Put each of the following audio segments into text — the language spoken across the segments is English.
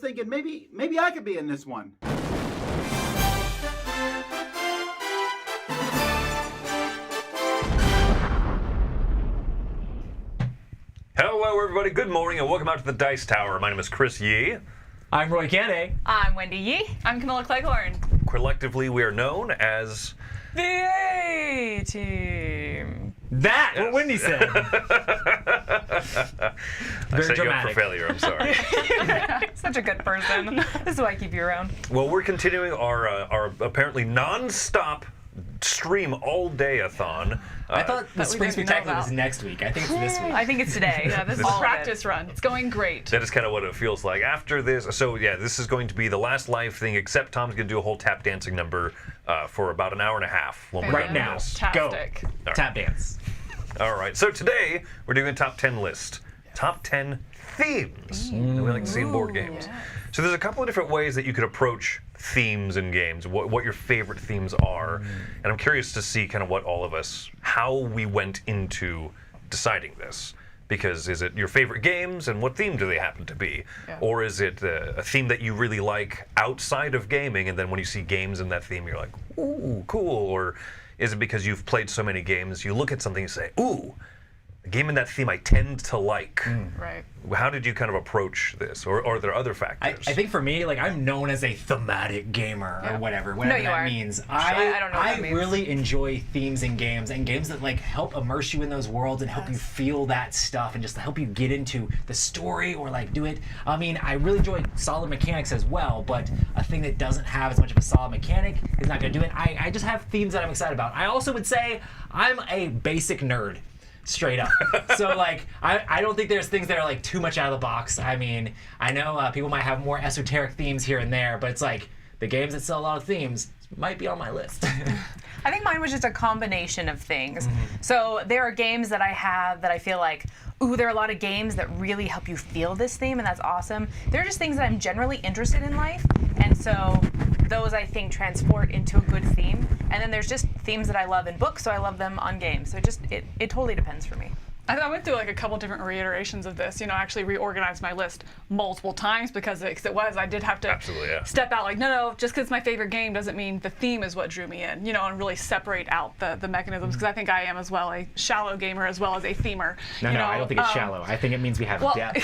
was thinking maybe I could be in this one. Hello, everybody. Good morning, and welcome out to the Dice Tower. My name is Chris Yi. I'm Roy Cannaday. I'm Wendy Yi. I'm Camilla Cleghorn. Collectively, we are known as The A-Team. That, what Wendy said. I set you up for failure. I'm sorry. Such a good person. This is why I keep you around. Well, we're continuing our apparently non-stop stream all-day-a-thon. I thought the Spring didn't know Spectacular was about. next week. I think it's this week. I think it's today. Yeah, this is All of practice it. run. It's going great. That is kind of what it feels like after this. So yeah, this is going to be the last live thing, except Tom's going to do a whole tap dancing number for about an hour and a half. When we're Right done now. with this. Go. Fantastic. Tap dance. All right. So today we're doing a top 10 list. Top 10 themes that we like to see in board games. yes. So there's a couple of different ways that you could approach themes in games, what your favorite themes are. And I'm curious to see kind of what all of us, how we went into deciding this. Because is it your favorite games and what theme do they happen to be? Yeah. Or is it a theme that you really like outside of gaming, and then when you see games in that theme, you're like, ooh, cool? Or is it because you've played so many games, you look at something and say, ooh, a game in that theme I tend to like. Right. How did you kind of approach this? Or are there other factors? I think for me, like, I'm known as a thematic gamer or whatever you that aren't. means. I don't know what that means. really enjoy themes in games, and games that like help immerse you in those worlds and help you feel that stuff and just help you get into the story or like do it. I mean, I really enjoy solid mechanics as well, but a thing that doesn't have as much of a solid mechanic is not going to do it. I just have themes that I'm excited about. I also would say I'm a basic nerd. Straight up. So like, I don't think there's things that are like too much out of the box. I mean, I know people might have more esoteric themes here and there, but it's like the games that sell a lot of themes might be on my list. I think mine was just a combination of things. So there are games that I have that I feel like, ooh, there are a lot of games that really help you feel this theme, and that's awesome. They're just things that I'm generally interested in life, and so those I think transport into a good theme. And then there's just themes that I love in books, so I love them on games. So it totally depends for me. I went through like a couple different reiterations of this. You know, I actually reorganized my list multiple times because I did have to Absolutely, yeah. step out. Like, no, just because it's my favorite game doesn't mean the theme is what drew me in. You know, and really separate out the mechanisms, because I think I am as well a shallow gamer as well as a themer. No, I don't think it's shallow. I think it means we have depth.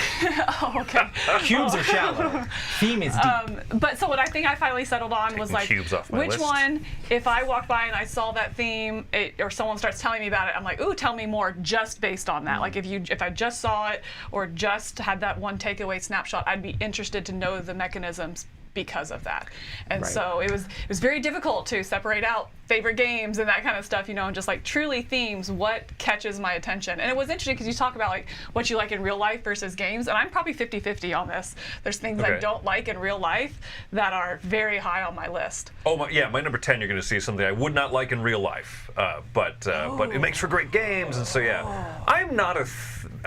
Oh, okay. Cubes are shallow. Theme is deep. But so what I think I finally settled on was like, cubes off my which list. one, if I walked by and I saw that theme, or someone starts telling me about it, I'm like, ooh, tell me more just based on that. Like if I just saw it or just had that one takeaway snapshot, I'd be interested to know the mechanisms because of that. And Right. so it was very difficult to separate out favorite games and that kind of stuff, you know, and just like truly themes, what catches my attention. And it was interesting because you talk about like what you like in real life versus games, and I'm probably 50-50 on this. There's things I Okay. don't like in real life that are very high on my list. Oh, my number 10, you're going to see something I would not like in real life, but it makes for great games, and so yeah. I'm not a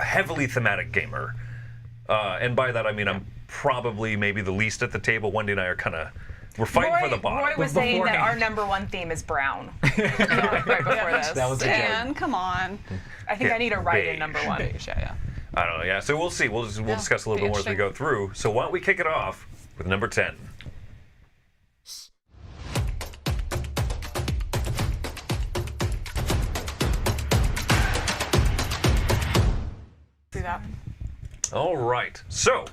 heavily thematic gamer, and by that I mean I'm probably maybe the least at the table. Wendy and I are we're fighting for the bottom. Roy was saying that Beforehand. our number one theme is brown. right before this. That was a joke. Dan, come on. I think Yeah, I need to write in beige. number one. Beige, yeah. I don't know, yeah, so we'll see. We'll discuss a little be bit more as we interesting. go through. So why don't we kick it off with number 10. See that? All right, so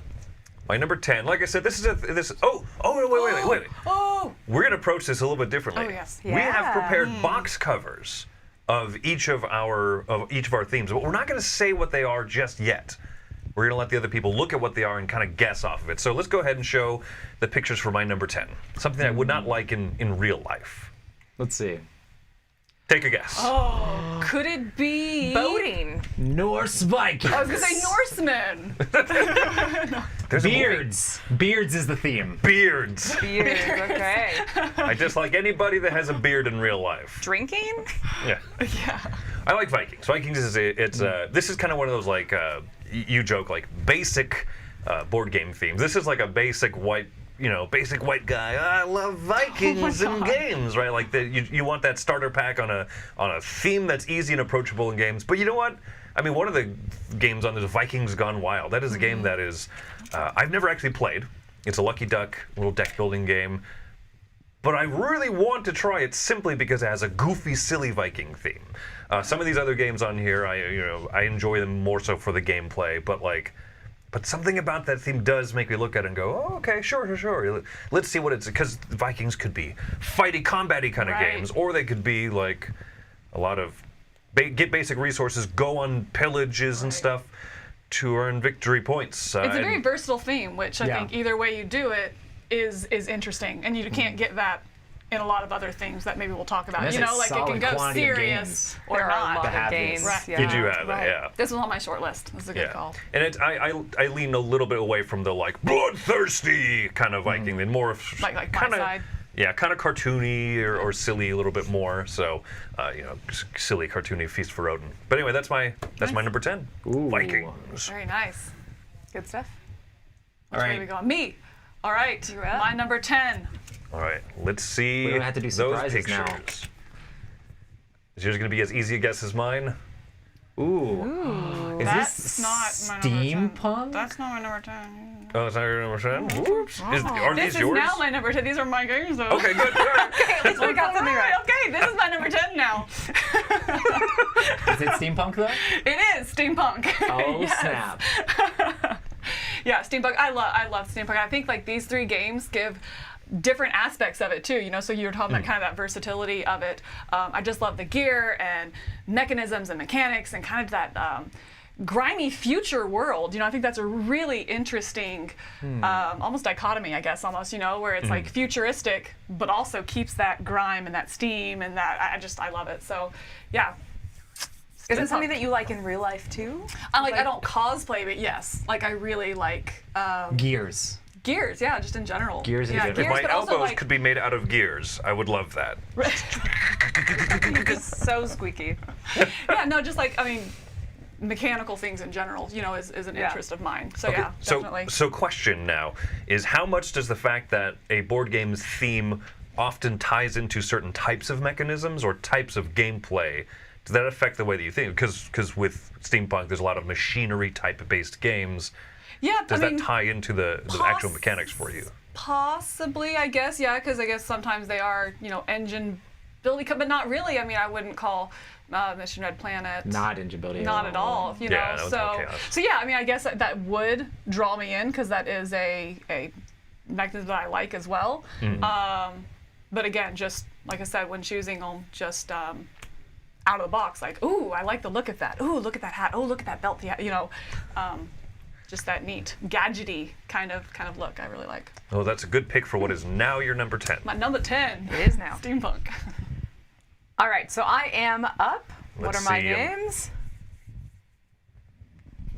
my number 10, like I said, this is wait. Oh! We're going to approach this a little bit differently. Oh, yes. We have Yeah. prepared box covers of each of our themes, but we're not going to say what they are just yet. We're going to let the other people look at what they are and kind of guess off of it. So let's go ahead and show the pictures for my number 10. Something I would not like in real life. Let's see. Take a guess. Oh, could it be Boating. Norse Vikings. I was gonna say Norsemen. There's a movie. Beards. Beards is the theme. Beards. Beard. Okay. I dislike anybody that has a beard in real life. Drinking? Yeah. Yeah. I like Vikings. Vikings is this is kind of one of those like you joke like basic board game themes. This is like a basic white guy. I love Vikings in games, right? Like you want that starter pack on a theme that's easy and approachable in games. But you know what? I mean, one of the games on this, Vikings Gone Wild. That is a game that is I've never actually played. It's a Lucky Duck little deck building game. But I really want to try it simply because it has a goofy, silly Viking theme. Some of these other games on here, I enjoy them more so for the gameplay, but something about that theme does make me look at it and go, oh, okay, sure. Let's see what it's, because Vikings could be fighty, combat-y kind of games, or they could be like a lot of get basic resources, go on pillages and stuff to earn victory points. It's a very versatile theme, which I think either way you do it is interesting, and you can't get that in a lot lot of other things that maybe we'll talk about. You know, like it can go serious or there are not. a lot of games. Right. Yeah. You do have it, yeah. This was on my short list. This is a good call. And I lean a little bit away from the like bloodthirsty kind of Viking, and more of Like my kind of side. yeah, kind of cartoony or silly a little bit more. So you know, silly cartoony Feast for Odin. But anyway, that's my number 10. Ooh. Vikings. Very nice. Good stuff. Which way are we going? Me. All right. You're up. My number 10. All right, let's see We don't have to do those surprises pictures. now. Is yours going to be as easy a guess as mine? Ooh. Is That's this not my number 10. steampunk? That's not my number 10. Oh, it's not your number 10? Whoops. Are This these is yours? now my number 10. These are my games, though. Okay, good. All right. At least we got something right. Okay, this is my number 10 now. Is it steampunk though? It is steampunk. Oh Yes. snap! Yeah, steampunk. I love steampunk. I think like these three games give different aspects of it too. You know, so you were talking about kind of that versatility of it. I just love the gear and mechanisms and mechanics and kind of that grimy future world. You know, I think that's a really interesting, almost dichotomy, I guess, almost. You know, where it's like futuristic, but also keeps that grime and that steam and that. I love it. So, yeah. Is it something that you like in real life too? I don't cosplay, but yes, like I really like Gears. gears. Yeah, just in general. Gears in yeah, general. If my but also, elbows like, could be made out of gears, I would love that. So squeaky. yeah, no, just like I mean, mechanical things in general, you know, is an interest of mine. So yeah, definitely. So question now is how much does the fact that a board game's theme often ties into certain types of mechanisms or types of gameplay, does that affect the way that you think? Because with steampunk, there's a lot of machinery type based games. Yeah, Does I mean, that tie into the actual mechanics for you? Possibly, I guess, yeah, because I guess sometimes they are, you know, engine building, but not really. I mean, I wouldn't call Mission Red Planet Not engine building. not at all, you know. Yeah, that was more chaos. So yeah, I mean, I guess that would draw me in because that is a mechanism that I like as well. But again, just like I said, when choosing, I'll just out of the box, like, ooh, I like the look of that. Ooh, look at that hat. Oh, look at that belt. Yeah, you know, just that neat, gadgety kind of look. I really like. Oh, that's a good pick for what is now your number 10. My number 10. It is now. Steampunk. All right, so I am up. What Let's are my see, games?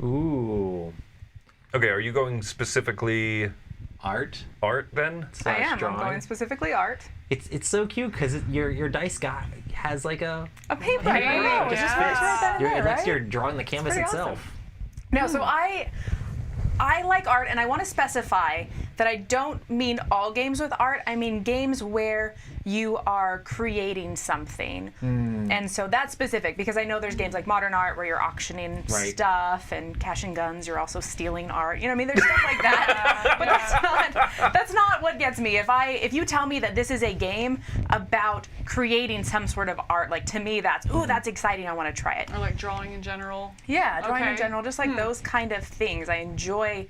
Ooh. Okay, are you going specifically Art. art then? I am. Drawing. I'm going specifically art. It's so cute because your dice guy has like a A paper. paper. I know. It It just just fits right then and You're, there, it looks right? you're drawing the canvas pretty itself. No, so I like art, and I want to specify that I don't mean all games with art. I mean games where you are creating something. And so that's specific because I know there's games like modern art where you're auctioning Right. stuff and cashing guns. You're also stealing art. You know what I mean? There's stuff like that. But that's not what gets me. If you tell me that this is a game about creating some sort of art, like to me that's exciting. I want to try it. Or like drawing in general. Yeah, drawing in Okay. general, just like those kind of things. I enjoy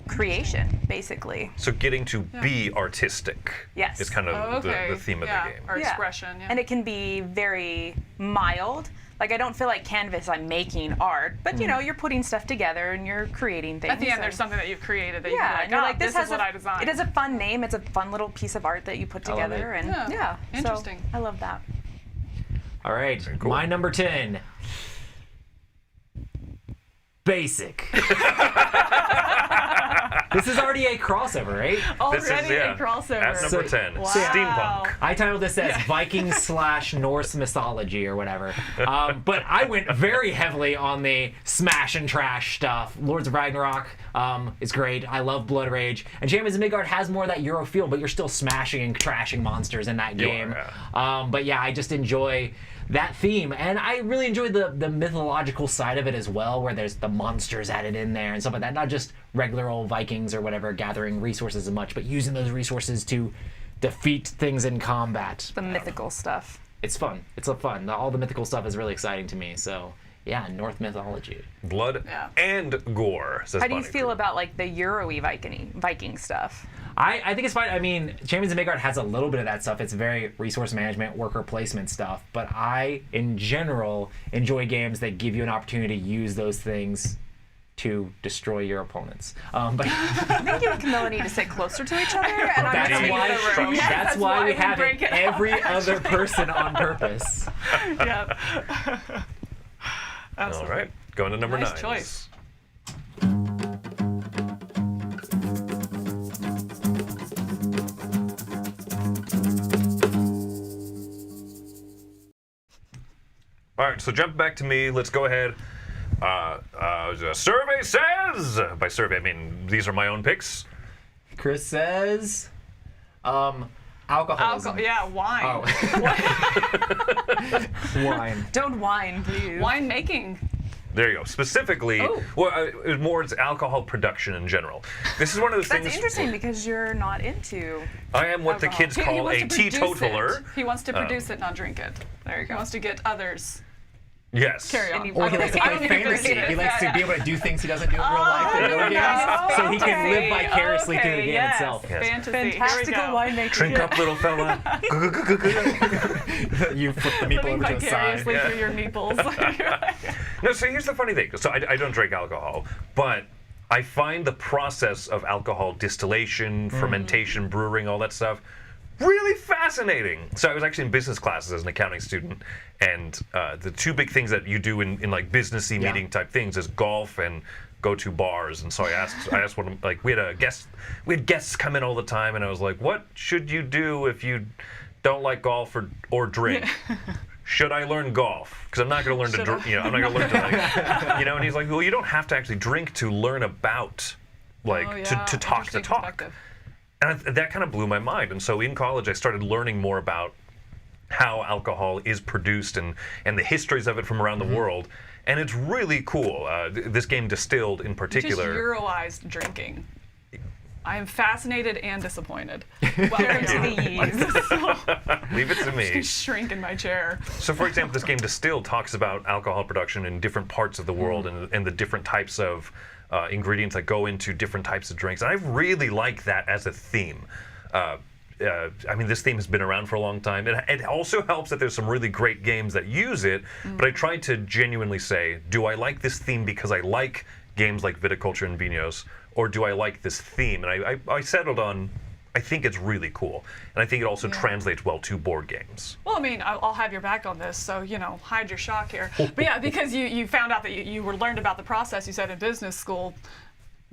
creation, basically. So getting to be artistic Yes. is kind of Oh, okay. the theme of yeah. the game. Or Yeah. expression. Yeah. And it can be very mild. Like I don't feel like canvas, I'm making art, but you know, you're putting stuff together and you're creating things. At the end, and- there's something that you've created that yeah, and you're you're like, this is has what a, I designed. It has a fun name. It's a fun little piece of art that you put I love together, it. and Yeah. so Interesting. I love that. All right, cool. my number 10. Basic. This is already a crossover, right? Already a crossover. At number So- 10, Wow. steampunk. I titled this as Vikings/Norse mythology or whatever. But I went very heavily on the smash and trash stuff. Lords of Ragnarok is great. I love Blood Rage. And Champions of Midgard has more of that Euro feel, but you're still smashing and trashing monsters in that You game. are, But yeah, I just enjoy that theme. And I really enjoy the mythological side of it as well, where there's the monsters added in there and stuff like that. Not just regular old Vikings or whatever, gathering resources as much, but using those resources to defeat things in combat. The mythical stuff. It's fun. It's fun. All the mythical stuff is really exciting to me. So yeah, North mythology. Blood and gore, says How do you Bonnie feel Crew. about like the Euro-y Viking stuff? I think it's fine. I mean, Champions of Midgard has a little bit of that stuff. It's very resource management, worker placement stuff. But I, in general, enjoy games that give you an opportunity to use those things to destroy your opponents. But I think you and Camilla need to sit closer to each other, and I'm that's going to why, leave the room. that's why we have break it up. every other person on purpose. Yep. All Absolutely. right, going to number Nice 9. choice. All right, so jump back to me. Let's go ahead. The survey says, by survey I mean these are my own picks. Chris says, alcoholism. Yeah, wine. Oh. Wine. Don't whine, please. Wine making. There you go. Specifically, Oh. well, it was more it's alcohol production in general. This is one of those That's things. interesting because you're not into. I am what the alcohol. kids He call wants a to produce teetotaler. it. He wants to produce it, not drink it. There you He go. wants to get others. Yes. Carry on. And Or he likes to I play don't even fantasy. agree. He likes to Yeah, be able to do things he doesn't do in real life in video games, so he can live vicariously through the game yes. itself. Yes. Fantasy. Fantastical Here we go. winemaking. Drink up, little fella. You flip the meeple Living over to the side. vicariously through your meeples. No, so here's the funny thing. So I don't drink alcohol, but I find the process of alcohol distillation, fermentation, brewing, all that stuff really fascinating. So I was actually in business classes as an accounting student, and the two big things that you do in like businessy meeting type things is golf and go to bars. And so I asked one of, like we had guests come in all the time, and I was like, what should you do if you don't like golf or drink? Should I learn golf? Because I'm not going to learn to drink. You know, I'm not going to learn to like, you know. And he's like, well, you don't have to actually drink to learn about, like, Oh, yeah. to talk the Interesting talk. perspective. And that kind of blew my mind. And so in college, I started learning more about how alcohol is produced and the histories of it from around the world. And it's really cool. This game Distilled in Just particular. Euroized drinking. I am fascinated and disappointed. Welcome to the yeast. Leave it to me. Shrink in my chair. So, for example, this game Distilled talks about alcohol production in different parts of the world and the different types of ingredients that go into different types of drinks. And I really like that as a theme. I mean, this theme has been around for a long time. It also helps that there's some really great games that use it, but I try to genuinely say, do I like this theme because I like games like Viticulture and Vinos, or do I like this theme? And I settled on, I think it's really cool. And I think it also translates well to board games. Well, I mean, I'll have your back on this, so, you know, hide your shock here. But yeah, because you found out that you were learned about the process, you said, in business school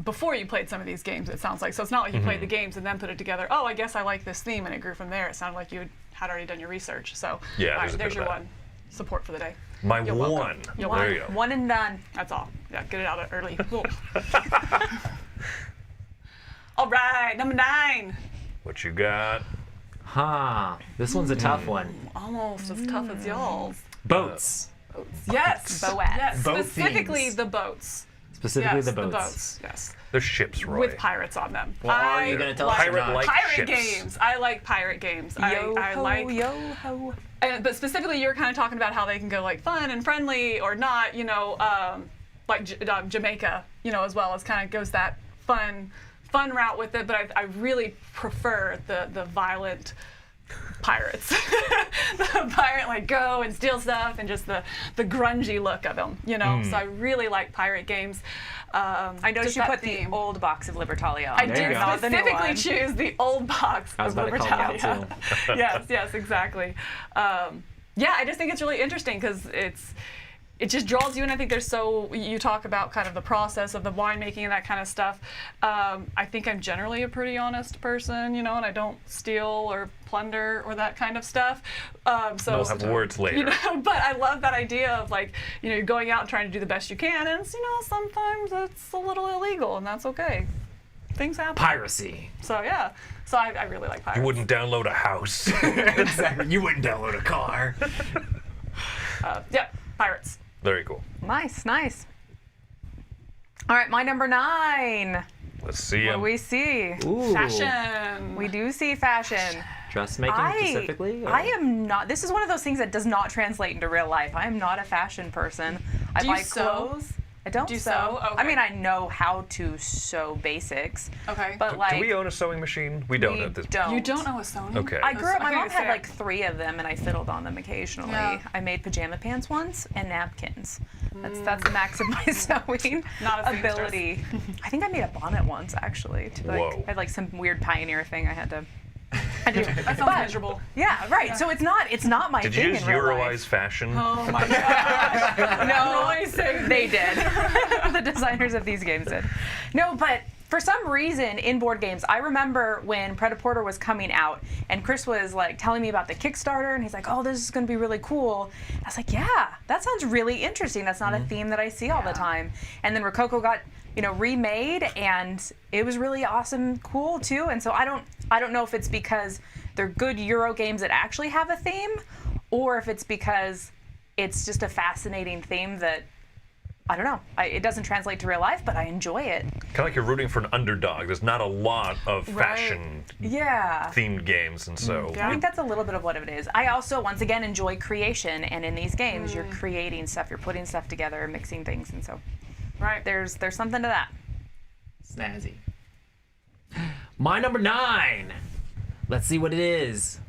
before you played some of these games, it sounds like. So it's not like you played the games and then put it together. Oh, I guess I like this theme, and it grew from there. It sounded like you had already done your research. So Yeah, all there's a bit there's of your that. one. Support for the day. My You're one. welcome. You're There welcome. you go. One and done. That's all. Yeah, get it out early. Cool. All right, number 9. What you got? This one's a tough one. Almost as tough as y'all's. Boats. Yes. Boats. Yes. Boat Specifically themes. the boats. Specifically Yes, the boats. Yes. There's ships, Roy. With pirates on them. Well, are I you gonna tell us like or not? Pirate-like pirate ships. games. I like pirate games. Yo I ho, like. yo ho. But specifically, you're kind of talking about how they can go like fun and friendly or not. You know, like Jamaica. You know, as well as kind of goes that fun route with it. But I really prefer the violent pirates. The pirate like go and steal stuff and just the grungy look of them. You know, so I really like pirate games. I know just you that put theme. the old box of Libertalia on. I There did you go. Not the new specifically one. choose the old box I was of about to call it out, Libertalia. Yes, exactly. Yeah, I just think it's really interesting because it just draws you in. I think you talk about kind of the process of the winemaking and that kind of stuff. I think I'm generally a pretty honest person, you know, and I don't steal or plunder or that kind of stuff. We'll have words later. You know, but I love that idea of like, you know, you're going out and trying to do the best you can, and you know, sometimes it's a little illegal, and that's okay. Things happen. Piracy. So yeah, so I really like pirates. You wouldn't download a house. Exactly. You wouldn't download a car. Yeah, pirates. Very cool. Nice. All right, my number 9. Let's see What do him. we see? Ooh. Fashion. We do see fashion. Dressmaking specifically? Or? I am not. This is one of those things that does not translate into real life. I am not a fashion person. I Do you buy sew? clothes. I don't Do you sew. sew? I Okay. mean, I know how to sew basics. Okay. But like, Do we own a sewing machine? We don't we at this point. don't. You don't know a Sony? Okay. I grew up. My Okay, mom had fair. like 3 of them, and I fiddled on them occasionally. Yeah. I made pajama pants once and napkins. That's the max of my sewing Not a seamstress. ability. I think I made a bonnet once actually. To like, Whoa. I had like some weird pioneer thing I had to. I do. That sounds miserable. Yeah, right. So it's not my Did thing you just in real Euroize life. fashion? Oh my gosh. No, they did. The designers of these games did. No, but for some reason in board games, I remember when Predaporter was coming out and Chris was like telling me about the Kickstarter and he's like, oh, this is going to be really cool. And I was like, yeah, that sounds really interesting. That's not a theme that I see all the time. And then Rococo got, remade and it was really awesome, cool too. And so I don't know if it's because they're good Euro games that actually have a theme or if it's because it's just a fascinating theme that I don't know. It doesn't translate to real life, but I enjoy it. Kind of like you're rooting for an underdog. There's not a lot of fashion Yeah. themed games, and so I think that's a little bit of what it is. I also, once again, enjoy creation, and in these games, you're creating stuff, you're putting stuff together, mixing things, and so Right. there's something to that. Snazzy. My number 9. Let's see what it is.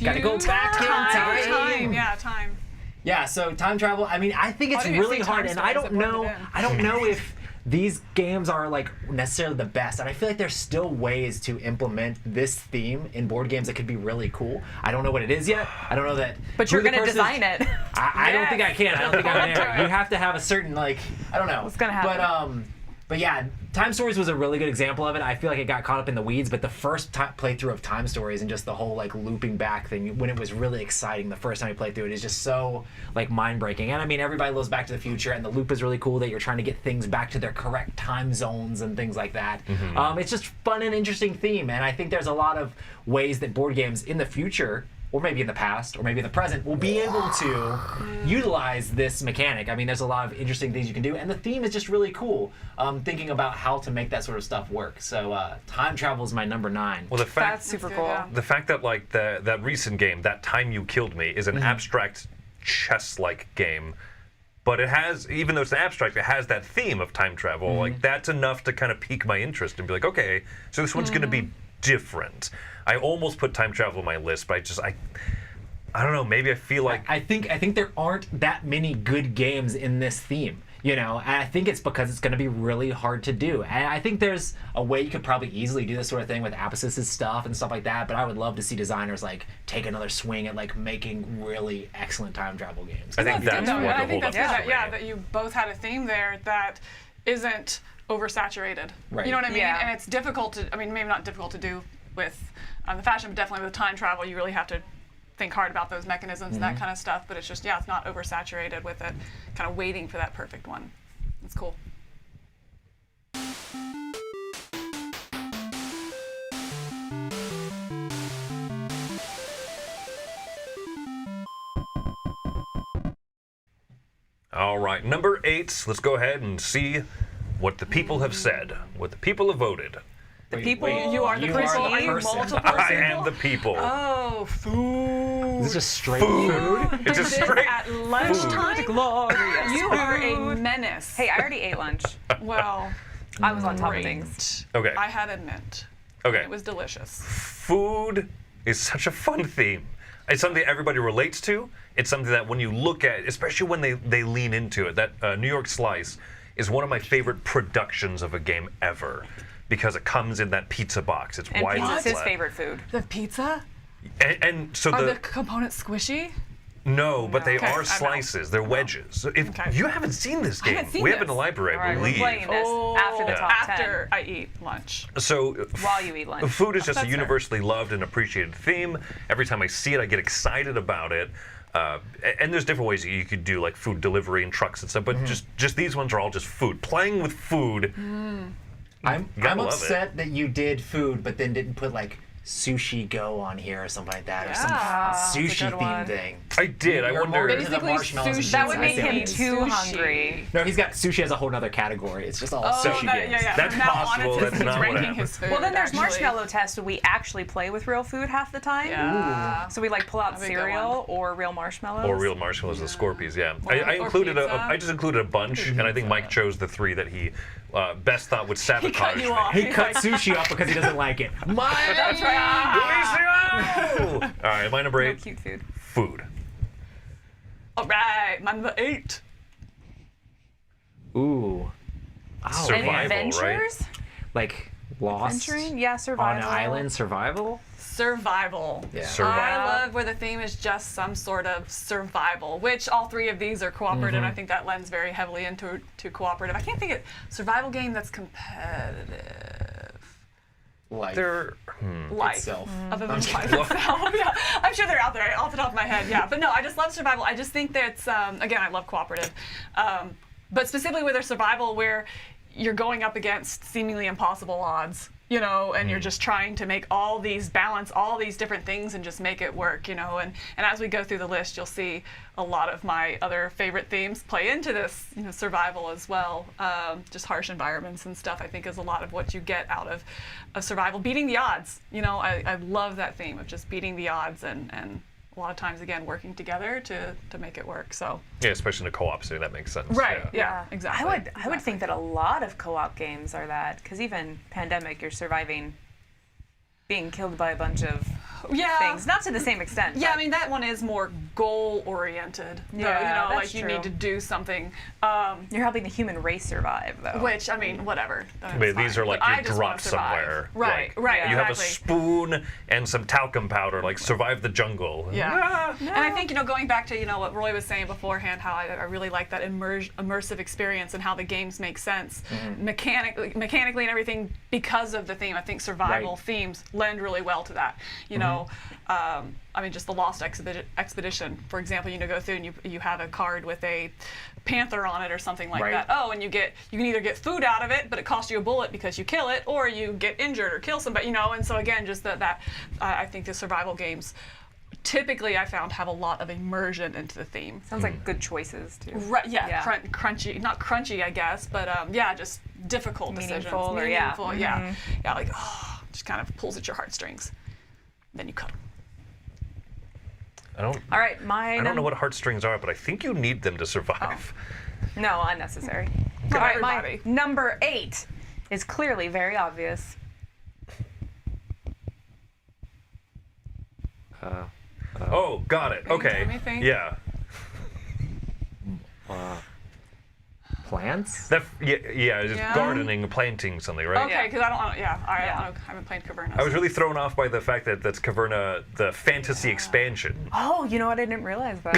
Gotta go back in time. Yeah, time. Yeah, so time travel. I mean, I think it's Why didn't you really say hard, time and I stories don't that know. blended in? I don't know if these games are like necessarily the best, and I feel like there's still ways to implement this theme in board games that could be really cool. I don't know what it is yet. I don't know that. But who you're the going to person is. design it. I don't think I can. I don't think I'm there. You have to have a certain I don't know. What's gonna happen? But yeah, Time Stories was a really good example of it. I feel like it got caught up in the weeds, but the first playthrough of Time Stories and just the whole looping back thing when it was really exciting the first time you played through it is just so mind breaking. And I mean, everybody loves Back to the Future, and the loop is really cool that you're trying to get things back to their correct time zones and things like that. It's just fun and interesting theme, and I think there's a lot of ways that board games in the future, or maybe in the past, or maybe in the present, will be able to utilize this mechanic. I mean, there's a lot of interesting things you can do, and the theme is just really cool. Thinking about how to make that sort of stuff work. So, time travel is my number 9. well, the fact That's super good, cool. yeah. the fact that that recent game, That Time You Killed Me, is an abstract chess-like game, but it has, even though it's an abstract, it has that theme of time travel. Like that's enough to kind of pique my interest and be like, okay, so this one's going to be different. I almost put time travel on my list, but I don't know. Maybe I feel like I think there aren't that many good games in this theme. And I think it's because it's going to be really hard to do. And I think there's a way you could probably easily do this sort of thing with Apposis's stuff and stuff like that. But I would love to see designers take another swing at making really excellent time travel games. I think that's No, what and I will think hold that's up good. for That, me. that you both had a theme there that isn't oversaturated. Right. You know what I mean? Yeah. And it's difficult to. I mean, maybe not difficult to do with the fashion, but definitely with time travel, you really have to think hard about those mechanisms and that kind of stuff. But it's just it's not oversaturated with it. Kind of waiting for that perfect one. It's cool. All right, number 8. Let's go ahead and see what the people have said, what the people have voted. The people. You are the person. Are you person. multiple I people? am the people. Oh, food. Is this just straight food? It's just This straight. at lunchtime. Glorious. You are a menace. Hey, I already ate lunch. Well, I was on top of great. things. Okay. I had a mint. Okay. It was delicious. Food is such a fun theme. It's something that everybody relates to. It's something that when you look at, especially when they lean into it, that New York Slice is one of my favorite productions of a game ever because it comes in that pizza box. It's And wide pizza's his flat. favorite food. The pizza? And so Are the the components squishy? no, but they Okay, are I'm out. slices. They're wedges. So if Okay. you haven't seen this game, haven't seen we have it in this. the library, All I right, we're believe. playing this after the top 10. After I eat lunch. So While you eat lunch. food is just a That's fair. universally loved and appreciated theme. Every time I see it, I get excited about it. And there's different ways that you could do like food delivery and trucks and stuff, but just these ones are all just food. Playing with food. I'm Gotta love upset that you did food, but then didn't put sushi go on here or something like that, or some that's a sushi good theme one. thing. I did. I You're wonder. more into the Basically, marshmallows and sushi. That would I make see what him you too mean. hungry. No, he's got sushi as a whole other category. It's just all Oh, sushi that, games. yeah. That's From now on, possible. it's That's just not what ranking happened. his food. Well, then there's actually. marshmallow test. We actually play with real food half the time. Yeah. So we like pull out That'd be a good cereal or real marshmallows. Or real marshmallows and Scorpies, yeah. Or I included pizza. I just included a bunch, and I think Mike chose the 3 that he best thought would sabotage cut you me. off. He cut sushi off because he doesn't like it. That's right. All right, my number No 8, cute food. food. All right, my number 8. Ooh. Oh, Survival, man. Adventures? Like Lost Venturing? Yeah, on survival. an island survival. Survival. Yeah. Survival. I love where the theme is just some sort of survival, which all 3 of these are cooperative. I think that lends very heavily into cooperative. I can't think of survival game that's competitive. Like They're Life. itself. Other than life itself. Yeah. I'm sure they're out there off the top of my head. Yeah. But no, I just love survival. I just think that's, again, I love cooperative. But specifically with their survival where you're going up against seemingly impossible odds, you know, and you're just trying to make all these balance, all these different things and just make it work, you know. And as we go through the list, you'll see a lot of my other favorite themes play into this, you know, survival as well. Just harsh environments and stuff, I think, is a lot of what you get out of survival. Beating the odds, you know, I love that theme of just beating the odds and a lot of times, again, working together to make it work. So yeah, especially in a co-op setting, that makes sense. right, Yeah. yeah, exactly. I would think that a lot of co-op games are that, because even Pandemic, you're surviving being killed by a bunch of things, not to the same extent. Yeah, but I mean that one is more goal oriented. Yeah, you know, that's like you true. need to do something. You're helping the human race survive, though. Which I mean, whatever. That's But these fine. are like But I you're just wanna dropped survive. somewhere. Right, like, right. You have a exactly. spoon and some talcum powder, like survive the jungle. Yeah. And I think, you know, going back to, you know, what Roy was saying beforehand, how I really like that immersive experience and how the games make sense mechanically and everything because of the theme. I think survival Right. themes lend really well to that. You know, I mean, just the Lost Expedition, for example, you know, go through and you have a card with a panther on it or something like Right. that. Oh, and you can either get food out of it, but it costs you a bullet because you kill it, or you get injured or kill somebody, you know. And so again, just that I think the survival games typically I found have a lot of immersion into the theme. Sounds like good choices, too. Right, yeah, Yeah. Crunchy, not crunchy, I guess, but yeah, just difficult decisions. Meaningful, or yeah. Meaningful, yeah. Yeah, like, just kind of pulls at your heartstrings. Then you cut them. I don't. All right, I don't know what heartstrings are, but I think you need them to survive. No, unnecessary. For All right, my everybody. number 8 is clearly very obvious. Oh, got it. Okay. anything? Yeah. Plants? Just Yeah. gardening, planting something, right? Okay, because I don't, yeah, all right, Yeah. I haven't played Caverna. I was really thrown off by the fact that that's Caverna, the fantasy expansion. Oh, you know what? I didn't realize that.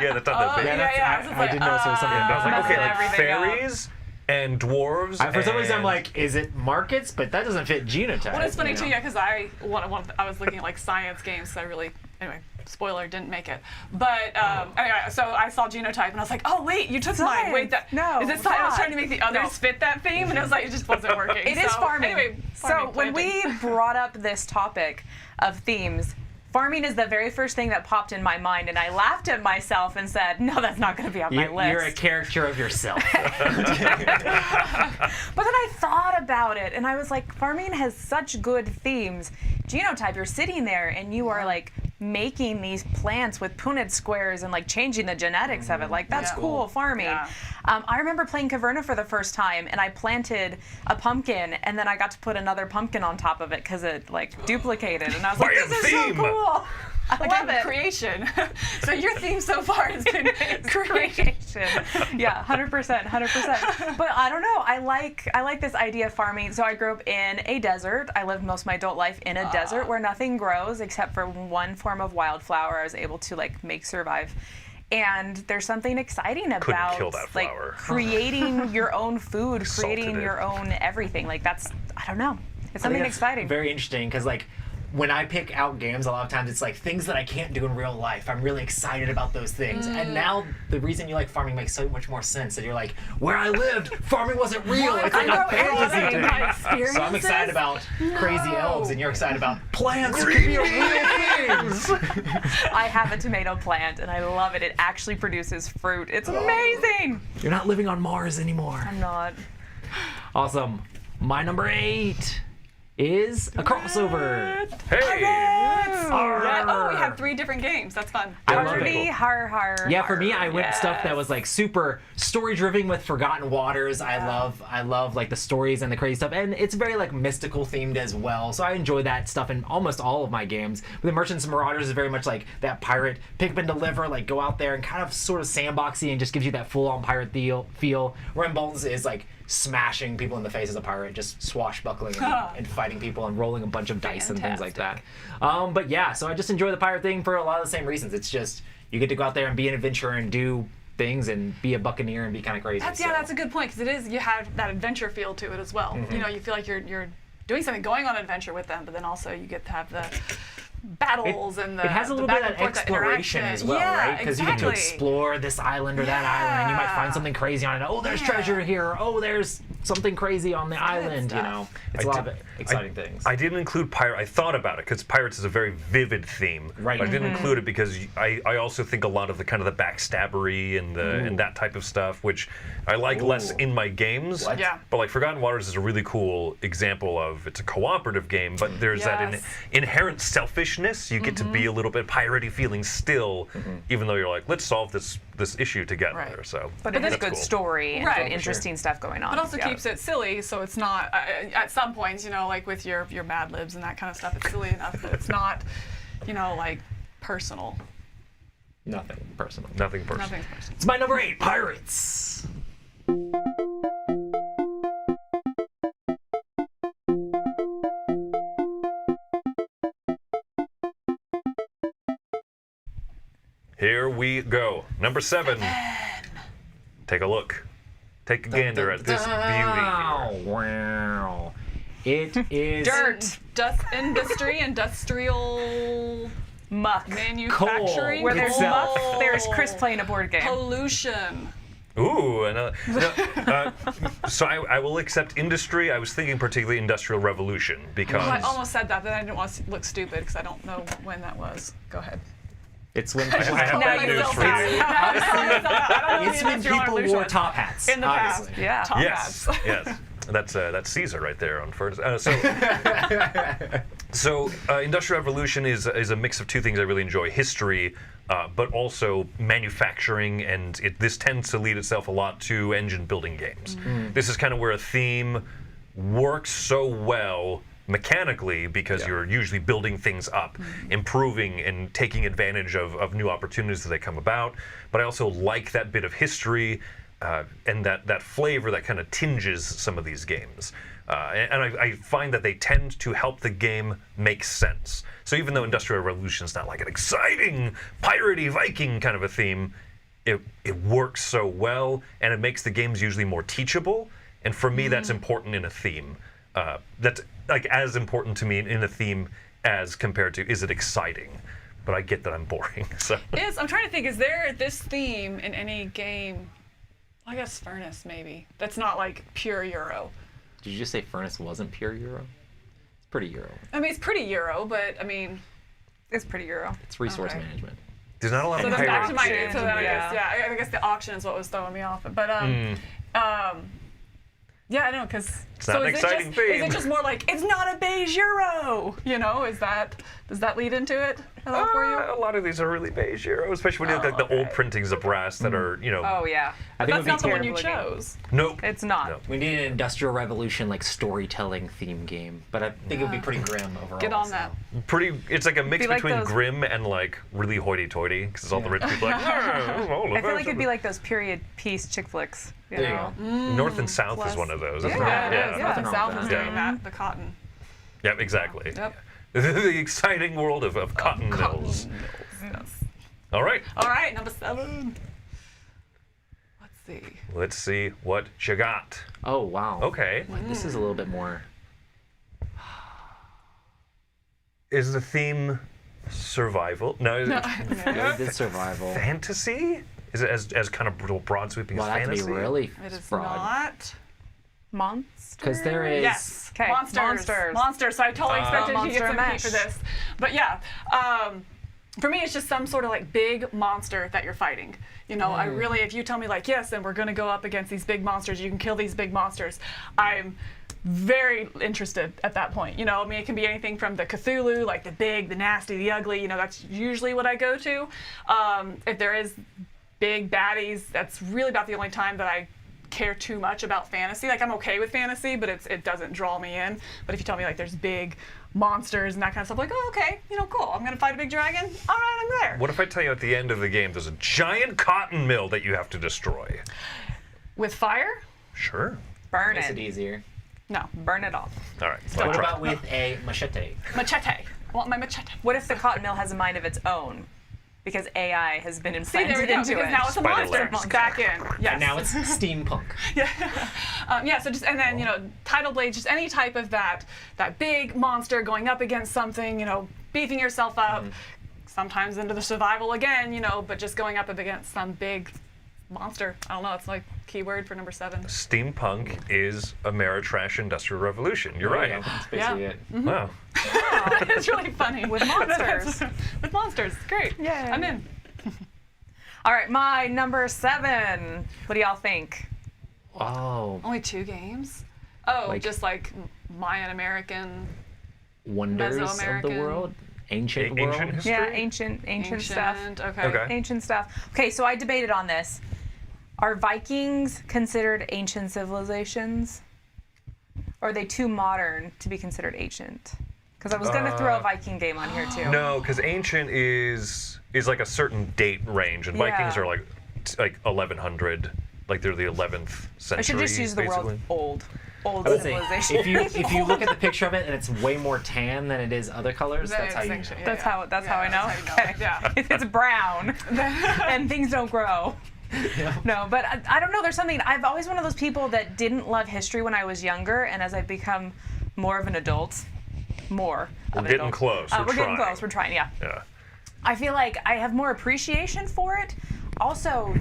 Yeah, that's not that big. yeah, that's- yeah, I was just I like, didn't notice there was something I was like, messing okay, like everything up. fairies and dwarves. For some reason, I'm and- like, is it markets? But that doesn't fit genotype. Well, it's funny you too, know? yeah, because I was looking at like science games, so I really, anyway, spoiler, didn't make it. But anyway, so I saw genotype and I was like, oh wait, you took mine. Wait, Science. No, is it science? I was God. trying to make the others fit that theme, and it was like it just wasn't working. It is So, farming. Anyway, So farming, when we planting. brought up this topic of themes, farming is the very first thing that popped in my mind, and I laughed at myself and said, no, that's not going to be on my list. You're a character of yourself. But then I thought about it, and I was like, farming has such good themes. Genotype, you're sitting there, and you are like making these plants with Punnett squares and like changing the genetics of it. Like, that's Yeah. cool, farming. Yeah. I remember playing Caverna for the first time, and I planted a pumpkin, and then I got to put another pumpkin on top of it because it like duplicated, and I was like, Bam, this is theme. so cool. I love Again, it. creation. So your theme so far has been Creation. Yeah, 100%. But I don't know. I like this idea of farming. So I grew up in a desert. I lived most of my adult life in a desert where nothing grows except for one form of wildflower I was able to like make survive. And there's something exciting about kill that like flower. creating your own food, Salted creating it. your own everything. Like that's, I don't know. It's I think something that's exciting. Very interesting because like when I pick out games, a lot of times it's like things that I can't do in real life. I'm really excited about those things. And now the reason you like farming makes so much more sense. That you're like, where I lived, farming wasn't real. It's like a fantasy thing. So I'm excited about crazy elves, and you're excited about plants could be a real things. I have a tomato plant and I love it. It actually produces fruit. It's amazing. You're not living on Mars anymore. I'm not. Awesome. My number 8 is a crossover. Hey! Yeah. Oh, we have 3 different games. That's fun. I love Hardy, it. har. Yeah, for me, I went stuff that was like super story-driven with Forgotten Waters. I love like the stories and the crazy stuff, and it's very like mystical themed as well. So I enjoy that stuff in almost all of my games. But the Merchants and Marauders is very much like that pirate pick up and deliver, like go out there and kind of sort of sandboxy and just gives you that full-on pirate feel. Ren Bones is like smashing people in the face as a pirate, just swashbuckling and fighting people and rolling a bunch of dice and things like that. But yeah, so I just enjoy the pirate thing for a lot of the same reasons. It's just you get to go out there and be an adventurer and do things and be a buccaneer and be kind of crazy. That's a good point, because it is, you have that adventure feel to it as well. You know, you feel like you're doing something, going on an adventure with them, but then also you get to have the battles and the it has a little bit of that exploration as well, right? Because you get to explore this island or that island, and you might find something crazy on it. Oh, there's treasure here. Oh, there's something crazy on the island. You know, it's a lot of exciting things. I didn't include pirate. I thought about it because pirates is a very vivid theme. Right. But I didn't include it because I also think a lot of the kind of the backstabbery and the and that type of stuff, which I like less in my games. What? Yeah. But like Forgotten Waters is a really cool example of, it's a cooperative game, but there's that inherent selfishness. You get to be a little bit piratey feeling still, even though you're like, let's solve this isue together. Right. So, But it has that's good cool. story and Right. good interesting stuff going on. But also keeps it silly, so it's not, at some points, you know, like with your Mad Libs and that kind of stuff, it's silly enough that it's not, you know, like personal. Nothing personal. Nothing personal. Nothing's personal. It's my number 8, pirates. Here we go. Number 7. Take a look. Take a gander at this beauty. Wow. It is Dirt. Industrial Muck. manufacturing. Where there's itself. muck, there's Chris playing a board game. Pollution. Ooh, so I will accept industry. I was thinking particularly Industrial Revolution because I almost said that, but I didn't want to look stupid because I don't know when that was. Go ahead. It's when I have Now bad you news feel for you. it's when people wore top hats. In the past. obviously. Yeah. Top Yes, hats. yes. That's Caesar right there on first. So Industrial Revolution is a mix of two things I really enjoy: history, but also manufacturing, and this tends to lead itself a lot to engine building games. This is kind of where a theme works so well mechanically because you're usually building things up, improving and taking advantage of new opportunities as they come about. But I also like that bit of history and that flavor that kind of tinges some of these games. And I find that they tend to help the game make sense. So even though Industrial Revolution is not like an exciting, piratey, Viking kind of a theme, it works so well, and it makes the games usually more teachable. And for me, that's important in a theme. That's like as important to me in a theme as compared to, is it exciting? But I get that I'm boring. So I'm trying to think, is there this theme in any game? I guess Furnace, maybe. That's not like pure Euro. Did you just say Furnace wasn't pure Euro? It's pretty Euro. I mean, it's pretty Euro, but I mean, It's pretty Euro. It's resource Okay. management. there's not a lot so of then back to pirates. my, so then Yeah. I guess the auction is what was throwing me off. But yeah, I know, because not an exciting is theme. it just more like it's not a beige Euro? You know, does that lead into it at all for you? A lot of these are really beige Euro, especially when you look at the old printings of brass that are, Oh yeah. I think That's it not would the be one you terrible game. chose. nope. It's not. No. We need an Industrial Revolution like storytelling theme game, but I think it would be pretty grim overall. Get on so. that. It's like a mix Be like between those- grim and like really hoity-toity, because all the rich people like, I feel like it'd be like those period piece chick flicks. You There you know? go. North and South is one of those. isn't Yeah, it? it is. Yeah, Nothing the wrong South with is that. doing that. The cotton. Yep, exactly. Yep. The exciting world of cotton mills. Yes. All right, All right, number 7. Let's see. let's see what you got. Oh wow. Okay. This is a little bit more. Is the theme survival? No. It is survival. Fantasy? Is it as kind of broad sweeping Well, as that could fantasy? be really It is broad. not. Monsters? Because there is. Yes. 'Kay, monsters. Monsters. So I totally expected you to Monster get some heat Mash. for this. But yeah, for me, it's just some sort of like big monster that you're fighting. You know, I really, if you tell me like, yes, and we're going to go up against these big monsters, you can kill these big monsters, I'm very interested at that point. You know, I mean, it can be anything from the Cthulhu, like the big, the nasty, the ugly, you know, that's usually what I go to. If there is big baddies, that's really about the only time that I care too much about fantasy. Like, I'm okay with fantasy, but it doesn't draw me in. But if you tell me like there's big monsters and that kind of stuff, like, oh, okay, you know, cool, I'm gonna fight a big dragon, all right, I'm there. What if I tell you at the end of the game there's a giant cotton mill that you have to destroy? With fire? Sure. Burn Makes it it. easier. No. Burn it all. All right. What What try. about with a machete? Machete. I want my machete. What if the cotton mill has a mind of its own? Because AI has been See, there implanted we go, into because it. now it's a Spider monster. legs. Back in. Yes. And now it's steampunk. Yeah, so just, and then, you know, Tidal Blade, just any type of that big monster going up against something, you know, beefing yourself up, sometimes into the survival again, you know, but just going up against some big monster. I don't know, it's like keyword for number 7. Steampunk is Ameritrash Industrial Revolution. You're There you right. go. That's basically Yeah. it. Wow. It's really funny. With monsters. With monsters, great. Yay. I'm in. All right, my number 7. What do y'all think? Oh, Only 2 games? Oh, Like- just like Mayan American, wonders of the Mesoamerican. world, ancient Ancient world. history? Yeah, ancient stuff. Okay. Okay. Ancient stuff. Okay, so I debated on this. Are Vikings considered ancient civilizations? Or are they too modern to be considered ancient? Because I was going to throw a Viking game on here too. No, because ancient is like a certain date range, and Vikings Yeah. are like 1100, like they're the 11th century. I should just use the basically. word old. Old I would say, civilization. if you look at the picture of it and it's way more tan than it is other colors, Then that's how it's you ancient, know. yeah, That's yeah. how I know. That's how you know. Okay. Yeah. If it's brown and things don't grow. No, but I don't know. There's something. I've always one of those people that didn't love history when I was younger, and as I've become more of an adult, We're getting close. We're getting trying. close. We're trying. Yeah. Yeah. I feel like I have more appreciation for it. Also,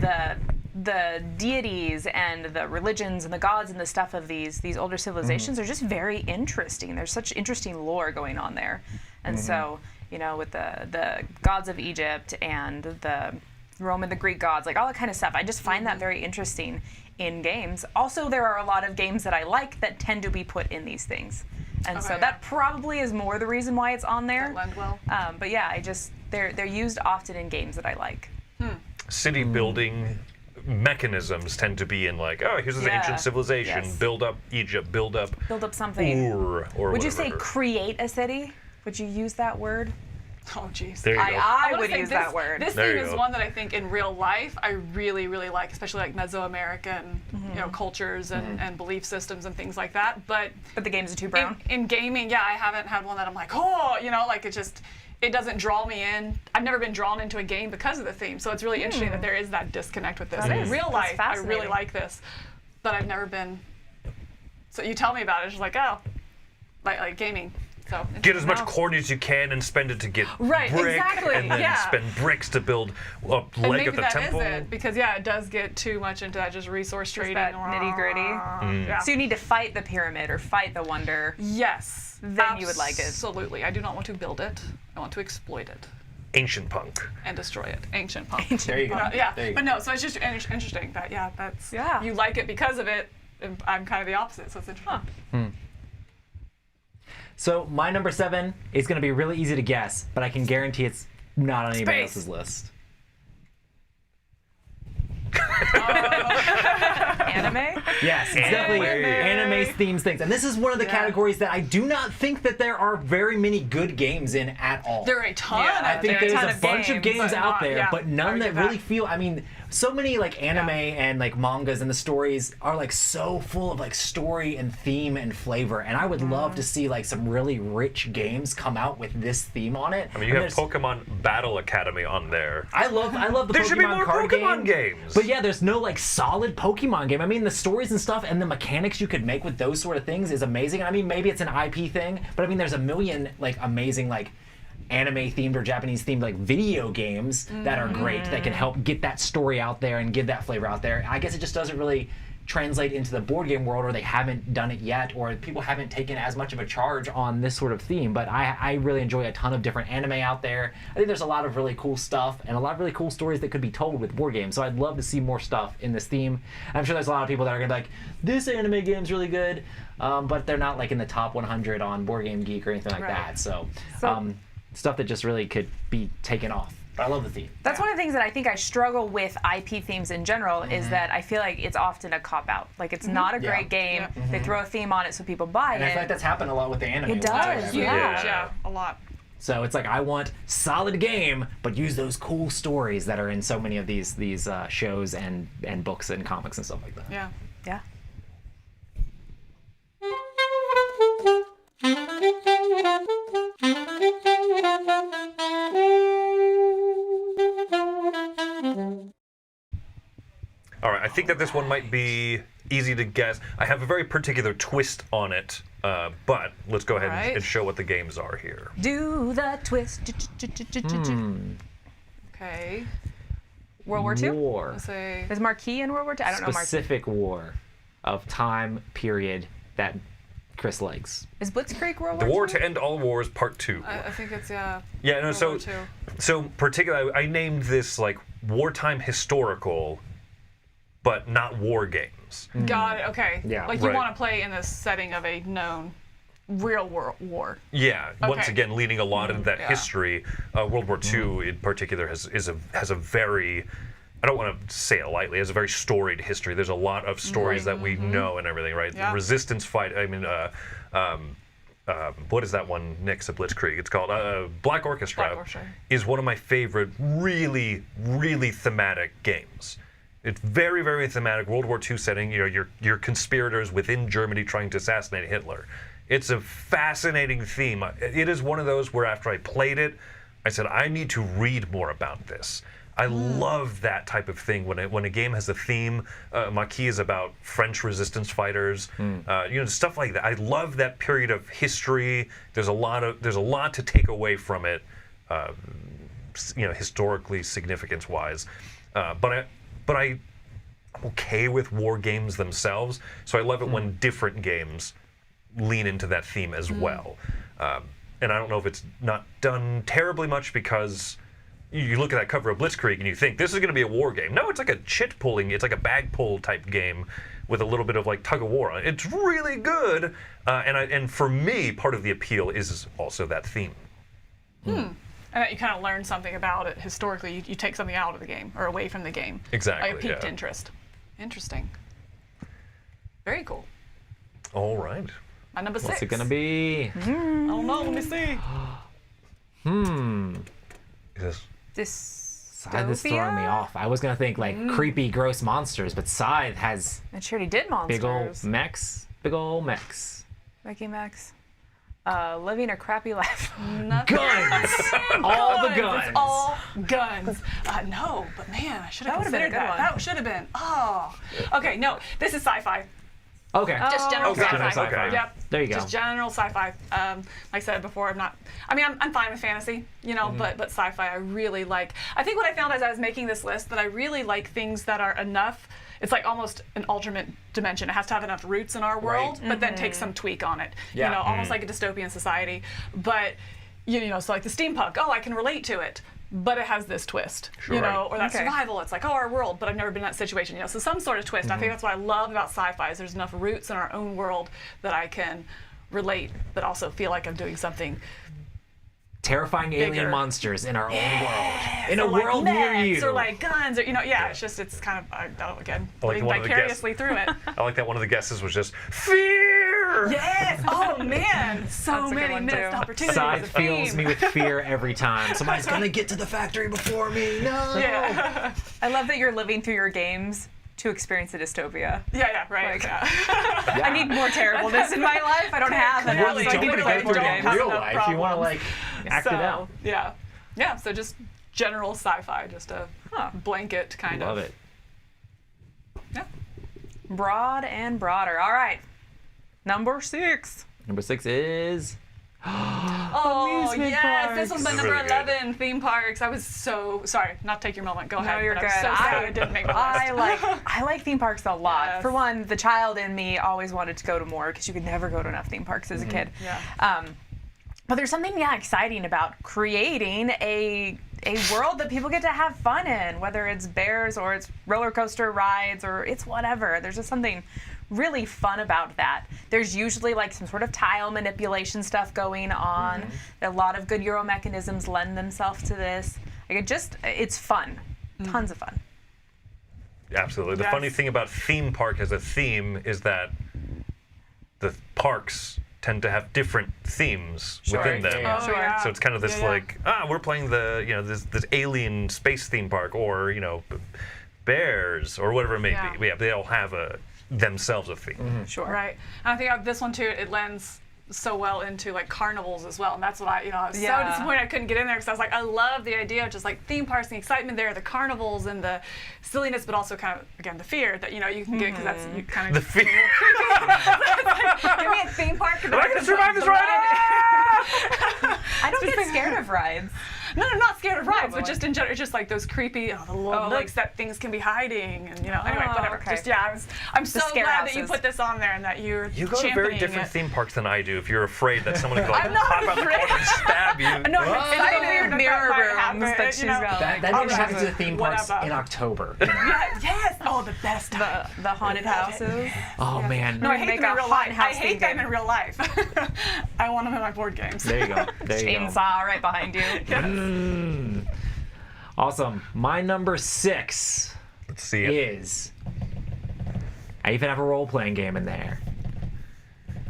the deities and the religions and the gods and the stuff of these older civilizations are just very interesting. There's such interesting lore going on there, and so you know, with the gods of Egypt and the Roman, the Greek gods, like all that kind of stuff. I just find that very interesting in games. Also, there are a lot of games that I like that tend to be put in these things. And so Okay, that probably is more the reason why it's on there. That lend well. But yeah, they're used often in games that I like. City building mechanisms tend to be in like, oh, here's this Yeah. ancient civilization. Yes. Build up Egypt. Build up Build up something. Ur or Would you say whatever. create a city? Would you use that word? Oh, jeez. There you go. I wanna would say use this, that word. This There theme you is go. one that I think in real life I really, really like, especially like Mesoamerican, you know, cultures and belief systems and things like that. But But the games are too brown. in gaming, yeah, I haven't had one that I'm like, oh, you know, like it doesn't draw me in. I've never been drawn into a game because of the theme. So it's really interesting that there is that disconnect with this. That In is. real That's life, I really fascinating. like this, but I've never been. So you tell me about it, it's just like, oh, like gaming. So Get as much now- corn as you can and spend it to get Right, brick, exactly, and then yeah. spend bricks to build a And leg maybe of the that temple. is it, because yeah, it does get too much into that just resource trading. that nitty-gritty. Yeah. So you need to fight the pyramid or fight the wonder. Yes. Then you would like it. Absolutely. I do not want to build it. I want to exploit it Ancient punk. and destroy it. Ancient punk. There you go. Yeah, There you but go. no, so it's just interesting that, yeah, that's, Yeah. you like it because of it, and I'm kind of the opposite, so it's interesting. So my number 7 is going to be really easy to guess, but I can guarantee it's not on anybody Space. else's list. Anime? Yes, it's definitely anime themes things. And this is one of the Yeah. categories that I do not think that there are very many good games in at all. There are a ton Yeah, of I think there are a there's ton a of bunch of games, games but out not- there, yeah, but I none would that give really that. feel. I mean, so many like anime and like mangas and the stories are like so full of like story and theme and flavor. And I would love to see like some really rich games come out with this theme on it. I mean, you have there's- Pokemon Battle Academy on there. I love the There Pokemon should be more card Pokemon game. games. But yeah, there's no like solid Pokemon game. I mean, the stories and stuff and the mechanics you could make with those sort of things is amazing. I mean, maybe it's an IP thing, but I mean, there's a million like amazing like anime themed or Japanese themed like video games that are great that can help get that story out there and give that flavor out there. I guess it just doesn't really translate into the board game world, or they haven't done it yet, or people haven't taken as much of a charge on this sort of theme. But I really enjoy a ton of different anime out there. I think there's a lot of really cool stuff and a lot of really cool stories that could be told with board games. So I'd love to see more stuff in this theme. I'm sure there's a lot of people that are gonna be like, this anime game's really good, but they're not like in the top 100 on Board Game Geek or anything like that. So stuff that just really could be taken off. But I love the theme. That's one of the things that I think I struggle with IP themes in general is that I feel like it's often a cop-out. Like, it's not a great game. They throw a theme on it so people buy And I it. feel like that's happened a lot with the anime. It ones, does, right? yeah. Yeah, a lot. So it's like, I want solid game, but use those cool stories that are in so many of these shows and books and comics and stuff like that. Yeah. Yeah. All right, I think that this one might be easy to guess. I have a very particular twist on it, but let's go ahead Alright. and show what the games are here. Do the twist. Okay. World War II? War. Let's say. Is Marquis in World War II? I don't know Marquis. Specific war of time period that Chris likes. Is Blitzkrieg World The War War II? to End All Wars, Part 2. I think it's Yeah, no, World so War II. so particularly, I named this like wartime historical, but not war games. Got it. Okay. Yeah. Like you Right. want to play in the setting of a known real world war. Yeah, once Okay. again, leading a lot of that Yeah. history. World War II, in particular, has a very, I don't want to say it lightly, has a very storied history. There's a lot of stories that we know and everything, right? Yeah. The resistance fight. I mean, what is that one next to Blitzkrieg? It's called Black Orchestra. Black Orchestra. Is one of my favorite, really, really thematic games. It's very, very thematic. World War II setting. You know, your conspirators within Germany trying to assassinate Hitler. It's a fascinating theme. It is one of those where after I played it, I said, I need to read more about this. I love that type of thing when a game has a theme. Marquis is about French resistance fighters, stuff like that. I love that period of history. There's a lot to take away from it, historically significance-wise. But I'm okay with war games themselves. So I love it when different games lean into that theme as well. And I don't know if it's not done terribly much because you look at that cover of Blitzkrieg and you think this is going to be a war game. No, it's like a chit pulling. It's like a bag pull type game with a little bit of like tug of war on it. It's really good. And for me, part of the appeal is also that theme. And that you kind of learn something about it historically. You take something out of the game or away from the game. Exactly, Like a piqued yeah. interest. Interesting. Very cool. All right. My number 6. What's it gonna be? I don't know. Let me see. Yes. Scythe is throwing me off. I was gonna think like creepy, gross monsters, but Scythe has It sure did monsters. big old mechs. Big old mechs. Mickey Max. Living a crappy life. Guns! All the guns! It's all guns. No, but man, I should have That would've been a considered good that. one. That should have been. Oh. Okay, no. This is sci-fi. Okay. Just general okay. sci-fi. Sci-fi. Yep. There you go. Just general sci-fi. Like I said before, I'm fine with fantasy, but sci-fi I really like. I think what I found as I was making this list that I really like things that are enough. It's like almost an alternate dimension. It has to have enough roots in our world, but then take some tweak on it. Yeah. Almost like a dystopian society. But so like the steampunk. Oh, I can relate to it. But it has this twist, Sure. or that Okay. survival. It's like, our world, but I've never been in that situation, So some sort of twist. I think that's what I love about sci-fi is there's enough roots in our own world that I can relate, but also feel like I'm doing something. Terrifying alien Bigger. monsters in our own world. In a or like world near mechs, you. or like guns, or it's kind of again like living one of the vicariously through it. I like that one of the guesses was just fear. Yes. Oh man, so That's a good many one, missed too. opportunities. Scythe of fills fame. me with fear every time. Somebody's gonna get to the factory before me. No. Yeah. I love that you're living through your games to experience a dystopia. Yeah. Right. Like- yeah. I need more terribleness in my life. I don't have that. Really, Don't need to literally go through it don't in have real enough life. You want to problems. act it out. Yeah. So just general sci-fi, just a blanket kind Love of. it. Broad and broader. All right. Number 6. Number 6 is. Oh, Amusement yes. This was my parks. number Really good. 11, theme parks. I was so sorry, not to take your moment. Go ahead. you're but I was good. so sad it didn't make my list. I like theme parks a lot. Yes. For one, the child in me always wanted to go to more because you could never go to enough theme parks as a kid. Yeah. But there's something exciting about creating a world that people get to have fun in, whether it's bears or it's roller coaster rides or it's whatever. There's just something really fun about that. There's usually like some sort of tile manipulation stuff going on. A lot of good Euro mechanisms lend themselves to this. Like it's fun. Tons of fun. Absolutely. The Yes. funny thing about theme park as a theme is that the parks tend to have different themes within them. Yeah. Oh, Sure. yeah. So it's kind of this Yeah, yeah. like, we're playing the, this alien space theme park, or, bears, or whatever it may Yeah. be. Yeah, they all have themselves a theme. Sure. Right. And I think this one too, it lends so well into like carnivals as well. And that's what I was so Yeah. disappointed I couldn't get in there because I was like, I love the idea of just like theme parks and the excitement there, the carnivals and the silliness, but also kind of, again, the fear that, you can get because that's you kind of The fear. give me a theme park. Am I going to survive this ride? I don't get scared of rides. No, I'm not scared of rides, but but just in general, it's just like those creepy, the little Oh, nooks like- that things can be hiding, and anyway, whatever. okay. Just I'm so scare glad that you houses. put this on there and that you're You go to very championing different it. theme parks than I do if you're afraid that someone could like I'm not pop out the afraid. corner and stab you. No, I'm It's excited the weird that mirror might rooms happen, that she's got. That All didn't happen to the right. theme parks Whatever. in October. Yes. Oh, the best time. The haunted houses. Oh man. No, I hate make them in a real haunted life. I house hate theme them game. in real life. I want them in my board games. There you go. There you go. Chainsaw right behind you. Awesome. My number 6 Let's see it. is. I even have a role-playing game in there.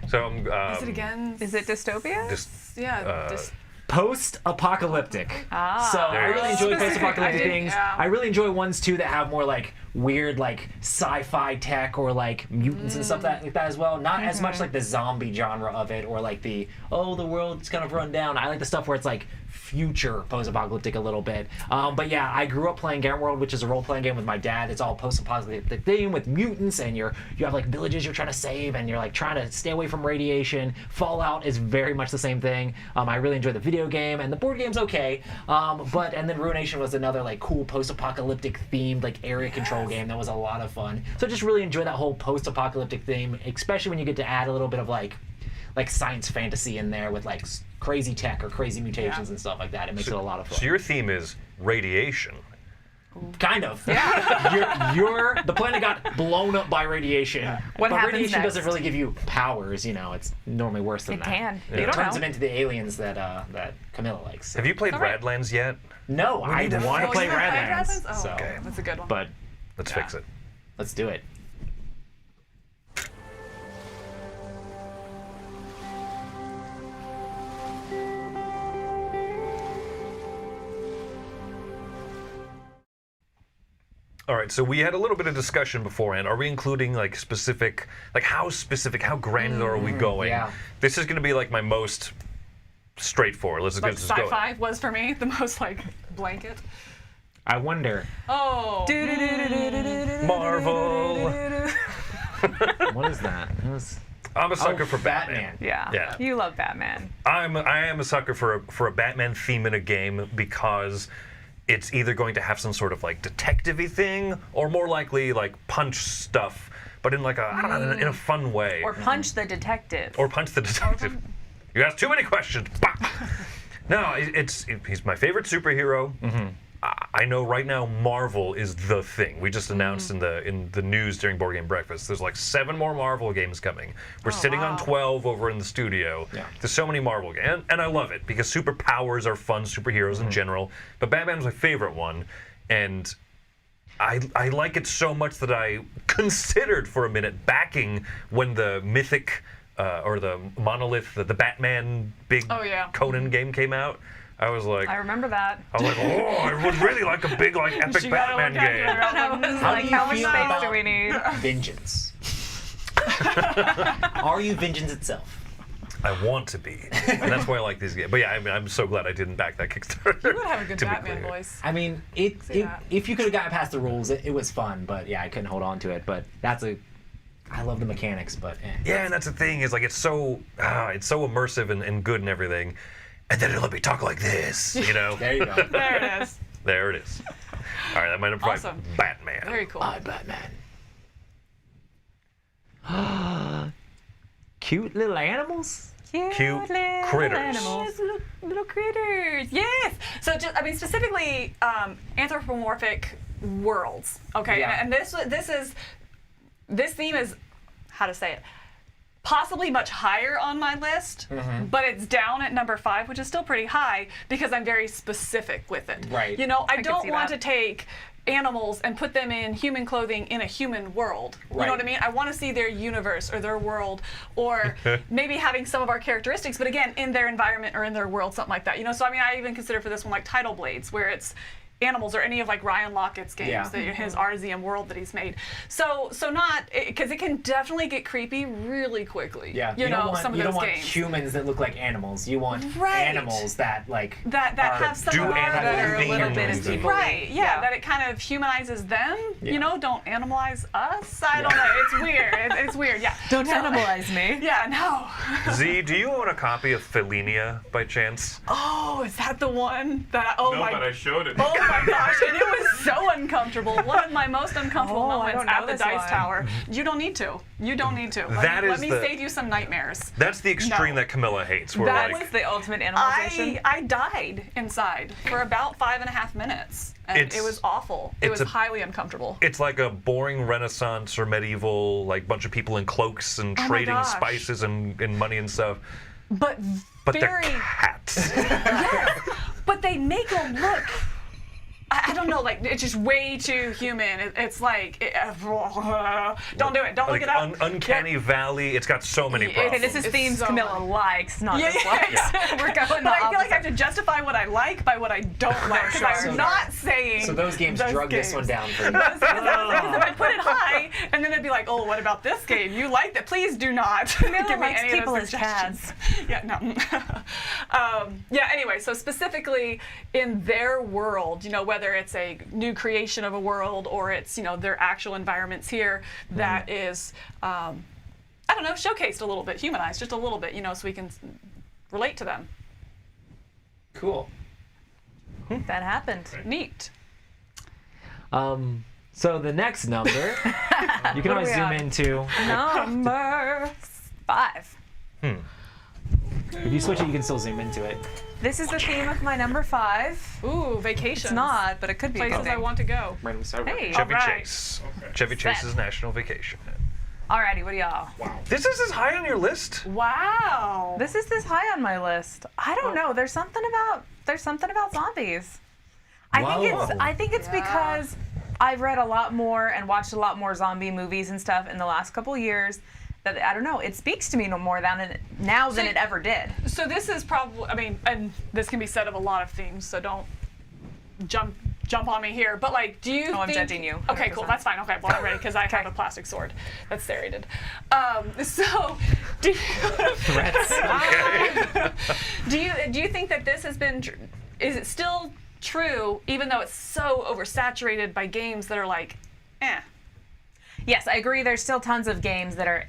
So Is it again? Is it dystopia? just Yeah. Just Post-apocalyptic. Ah. So I really enjoy Specific. post-apocalyptic I did, things. yeah. I really enjoy ones too that have more like weird like sci-fi tech or like mutants and stuff like that as well. Not as much like the zombie genre of it or like the the world's gonna run down. I like the stuff where it's like future post-apocalyptic a little bit. But yeah, I grew up playing Game World, which is a role-playing game with my dad. It's all post-apocalyptic theme with mutants, and you have like villages you're trying to save, and you're like trying to stay away from radiation. Fallout is very much the same thing. I really enjoy the video game, and the board game's okay. And then Ruination was another like cool post-apocalyptic themed like area control game that was a lot of fun. So I just really enjoy that whole post-apocalyptic theme, especially when you get to add a little bit of like science fantasy in there with like crazy tech or crazy mutations and stuff like that. It makes it a lot of fun. So your theme is radiation. Kind of. Yeah. you're the planet got blown up by radiation. What but happens radiation next? doesn't really give you powers. It's normally worse than It that. can. You It don't turns know. them into the aliens that Camilla likes. Have you played right. Radlands yet? No, I need to want to fix play that. Radlands. Oh, So, okay. That's a good one. but Let's Yeah. fix it. let's do it. All right, so we had a little bit of discussion beforehand. Are we including like specific, how granular are we going? yeah. This is going to be like my most straightforward. Let's like just go. sci-fi was for me the most like blanket. I wonder Oh. Marvel. what is that? I'm a sucker for Batman. Yeah. Yeah. You love Batman. I am a sucker for a Batman theme in a game because it's either going to have some sort of like detective-y thing or more likely like punch stuff, but in like a I don't know, in a fun way. Or Punch the Detective. Or punch the detective. You asked too many questions. Bah! No, he's my favorite superhero. I know right now Marvel is the thing. We just announced in the news during Board Game Breakfast. There's like 7 more Marvel games coming. We're sitting on 12 over in the studio. Yeah. There's so many Marvel games, and I love it because superpowers are fun. Superheroes in general, but Batman's my favorite one, and I like it so much that I considered for a minute backing when the Mythic or the Monolith, the Batman big Oh, yeah. Conan game came out. I was like, I remember that. oh, I would really like a big, epic She gotta Batman look at game. it. I was How like, do you how much feel space about- do we need? Vengeance. Are you vengeance itself? I want to be, and that's why I like these games. But yeah, I'm so glad I didn't back that Kickstarter. You would have a good to be Batman clear. voice. I mean, that. if you could have gotten past the rules, it was fun. But yeah, I couldn't hold on to it. But that's a I love the mechanics, but Yeah, and that's the thing is like it's so immersive and good and everything, and then it'll let me talk like this, you know. there you go. There it is. There it is. All right, that might have Awesome. Batman. Very cool. I'm Batman. Cute little animals. Cute little critters. animals. Little critters. Yes. So just, I mean, specifically anthropomorphic worlds. Okay. Yeah. And this theme is, how to say it, possibly much higher on my list, but it's down at number 5, which is still pretty high because I'm very specific with it. Right. You know, I can don't see want that. to take animals and put them in human clothing in a human world. You Right. know what I mean? I want to see their universe or their world, or maybe having some of our characteristics, but again, in their environment or in their world, something like that. You know, so I mean, I even consider for this one like Tidal Blades, where it's animals, or any of like Ryan Lockett's games, Yeah. his Arzium world that he's made. So not, because it can definitely get creepy really quickly. Yeah, you know, don't want, some of you those don't want games. humans that look like animals. You want Right. animals that like that are- have some do of animal that are a little bit things of and- people. Right, yeah, that it kind of humanizes them, Yeah. you know, don't animalize us. I don't know, it's weird. It's weird, yeah. Don't So- animalize me. Yeah, no. Z, do you own a copy of Felinia by chance? Oh, is that the one that, oh No, my, but I showed it. oh my gosh, and it was so uncomfortable. One of my most uncomfortable Oh, I moments don't know at the this Dice one. Tower. You don't need to. You don't need to. That Let is me the- save you some nightmares. That's the extreme No. that Camilla hates. Where That like, was the ultimate animalization. I died inside for about 5.5 minutes, and It's- it was awful. It it's was a- highly uncomfortable. it's like a boring Renaissance or medieval, like bunch of people in cloaks and Oh my trading gosh. spices and money and stuff. But But very, they're cats. but they make them look. I don't know, like it's just way too human. It's like, don't do it. Don't like look it up. Uncanny Valley. It's got so many Okay, problems. Okay, this is It's themes so Camilla much. likes, not Yeah, dislikes. yeah. We're going But the I feel like I opposite. have to justify what I like by what I don't like. Because So I'm that- not saying. So those games drug this one down for you. Because if I put it high, and then they'd be like, "Oh, what about this game? You liked it? Please do not give me likes any of people those as suggestions." Yeah, no. Yeah. Anyway, so specifically in their world, you know, whether it's a new creation of a world or it's, you know, their actual environments here, that is, I don't know, showcased a little bit, humanized just a little bit, you know, so we can relate to them. Cool. That happened. Neat. So the next number, you can always we zoom on? into. Number 5. If you switch it, you can still zoom into it. This is the theme of my number 5. Ooh, vacations. It's not, but it could be a good Places I thing. want to go. Random server. Hey. Chevy Alright. Chase. Chevy Chase's National Vacation. Alrighty, what do y'all? This is as high on your list? Wow. This is this high on my list. I don't know. There's something about zombies. I think it's because I've read a lot more and watched a lot more zombie movies and stuff in the last couple years. That I don't know. It speaks to me no more than it ever did. So this is probably, I mean, and this can be said of a lot of themes, so don't jump on me here. But like, do you think... I'm judging you, Okay, cool. 100%. That's fine. Okay, well, I'm ready because I have a plastic sword that's serrated. So, do you... Threats. do you think that this has been... Is it still true, even though it's so oversaturated by games that are like, eh? Yes, I agree. There's still tons of games that are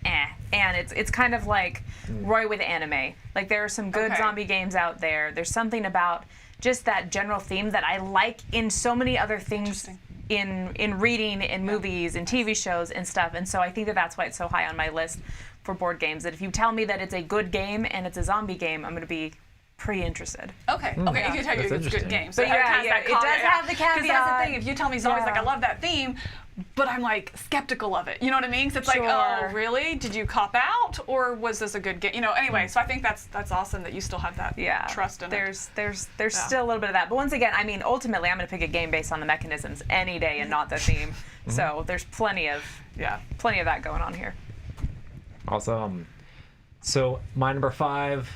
and it's kind of like Roy with anime. Like there are some good Okay. zombie games out there. There's something about just that general theme that I like in so many other things in reading, in movies, in TV shows and stuff. And so I think that that's why it's so high on my list for board games. That if you tell me that it's a good game and it's a zombie game, I'm going to be pretty interested. Okay, okay, you can tell you That's it's a good interesting. game. So But yeah, it does have the Because that's the caveat. thing. If you tell me zombies, like I love that theme, but I'm like skeptical of it. You know what I mean? 'Cause it's like, oh, Sure. really? Did you cop out, or was this a good game? You know. Anyway, so I think that's awesome that you still have that trust in it. There's still a little bit of that. But once again, I mean, ultimately, I'm going to pick a game based on the mechanisms any day and not the theme. So there's plenty of that going on here. Awesome. So my number 5.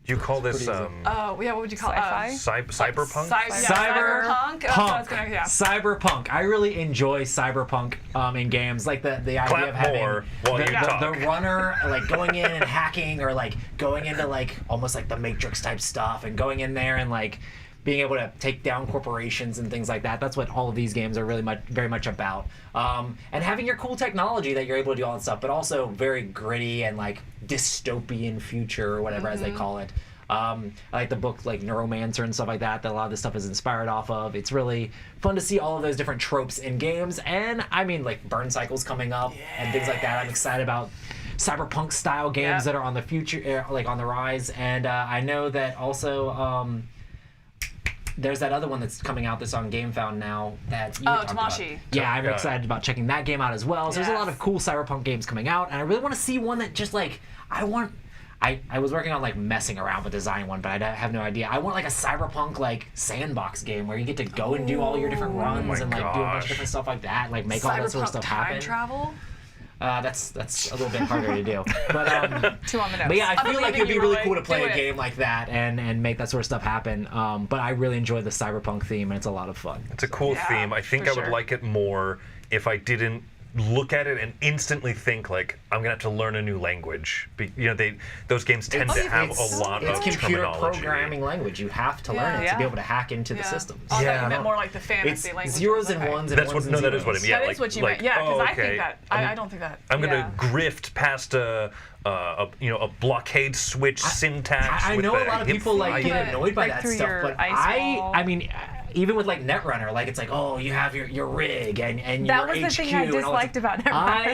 Do you call this pretty easy. Oh, yeah. What would you call it? Sci-fi? cyberpunk? Cyberpunk. That's what I was gonna, yeah. Cyberpunk. I really enjoy cyberpunk in games. Like the idea Clap of having more while the, you talk. the runner like going in and hacking, or like going into like almost like the Matrix type stuff, and going in there and like being able to take down corporations and things like that. That's what all of these games are really very much about. And having your cool technology that you're able to do all that stuff, but also very gritty and like dystopian future or whatever as they call it. I like the book like Neuromancer and stuff like that a lot of this stuff is inspired off of. It's really fun to see all of those different tropes in games. And I mean, like Burn Cycle's coming up and things like that. I'm excited about cyberpunk style games that are on the future, like on the rise. And I know that also there's that other one that's coming out that's on GameFound now that you talked about. Tamashi. Yeah, I'm excited about checking that game out as well. So there's a lot of cool cyberpunk games coming out, and I really want to see one that just like I was working on like messing around with design one, but I have no idea. I want like a cyberpunk like sandbox game where you get to go and do all your different runs and like do a bunch of different stuff like that, like make all that sort of stuff happen. Time travel? That's a little bit harder to do. But 2 on the nose. but yeah, I feel like it'd be really cool to play Do a it. game like that and make that sort of stuff happen. But I really enjoy the cyberpunk theme, and it's a lot of fun. It's a cool theme. I think for I would sure. like it more if I didn't look at it and instantly think like I'm gonna have to learn a new language. Those games tend to have a lot It's of computer terminology. programming language. You have to learn it to be able to hack into the systems. Oh, I thought Yeah. you meant more like the It's fantasy language. zeros and ones and That's ones what. and No, that is what I zeros. mean. Yeah, That like, is what you like, meant. Yeah, because oh, I think okay. that. I don't think that. I'm gonna grift past a blockade switch syntax. I with know a the lot of hip people like fire. get annoyed by Like that through stuff, your but ice wall. I mean, even with like Netrunner, like it's like, oh, you have your rig and That your was the HQ thing I and all that disliked stuff. about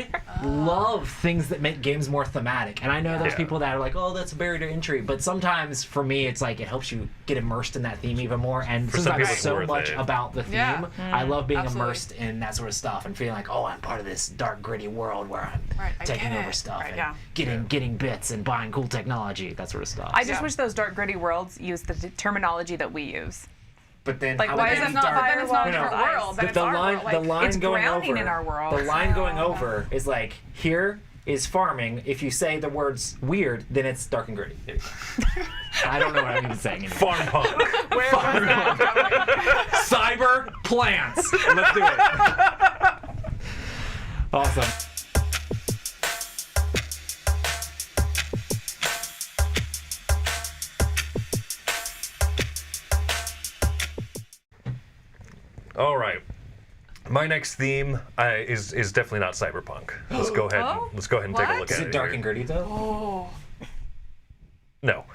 Netrunner. I love things that make games more thematic, and I know there's Yeah. people that are like, oh, that's a barrier to entry, but sometimes for me, it's like it helps you get immersed in that theme even more. And since some I'm people it's so worth much it. about the theme, Yeah. I love being Absolutely. immersed in that sort of stuff and feeling like, oh, I'm part of this dark, gritty world where I'm Right, I taking get over it. stuff Right, and yeah. getting bits and buying cool technology, that sort of stuff. I just Yeah. wish those dark gritty worlds used the terminology that we use. But then, Like, how why would is that it be not dark? fire? Then it's not a No, different ice. world. Then But it's the our line, world. the Like, line it's going grounding over, in our world. the line going over is like, here is farming. If you say the words weird, then it's dark and gritty. There you go. I don't know what I'm even saying anymore. Farm punk. where was that going? Cyber plants. Let's do it. Awesome. All right. My next theme is definitely not cyberpunk. Let's go ahead. Oh? Let's go ahead and take a What? look Is at it dark here. and gritty though? Oh, No.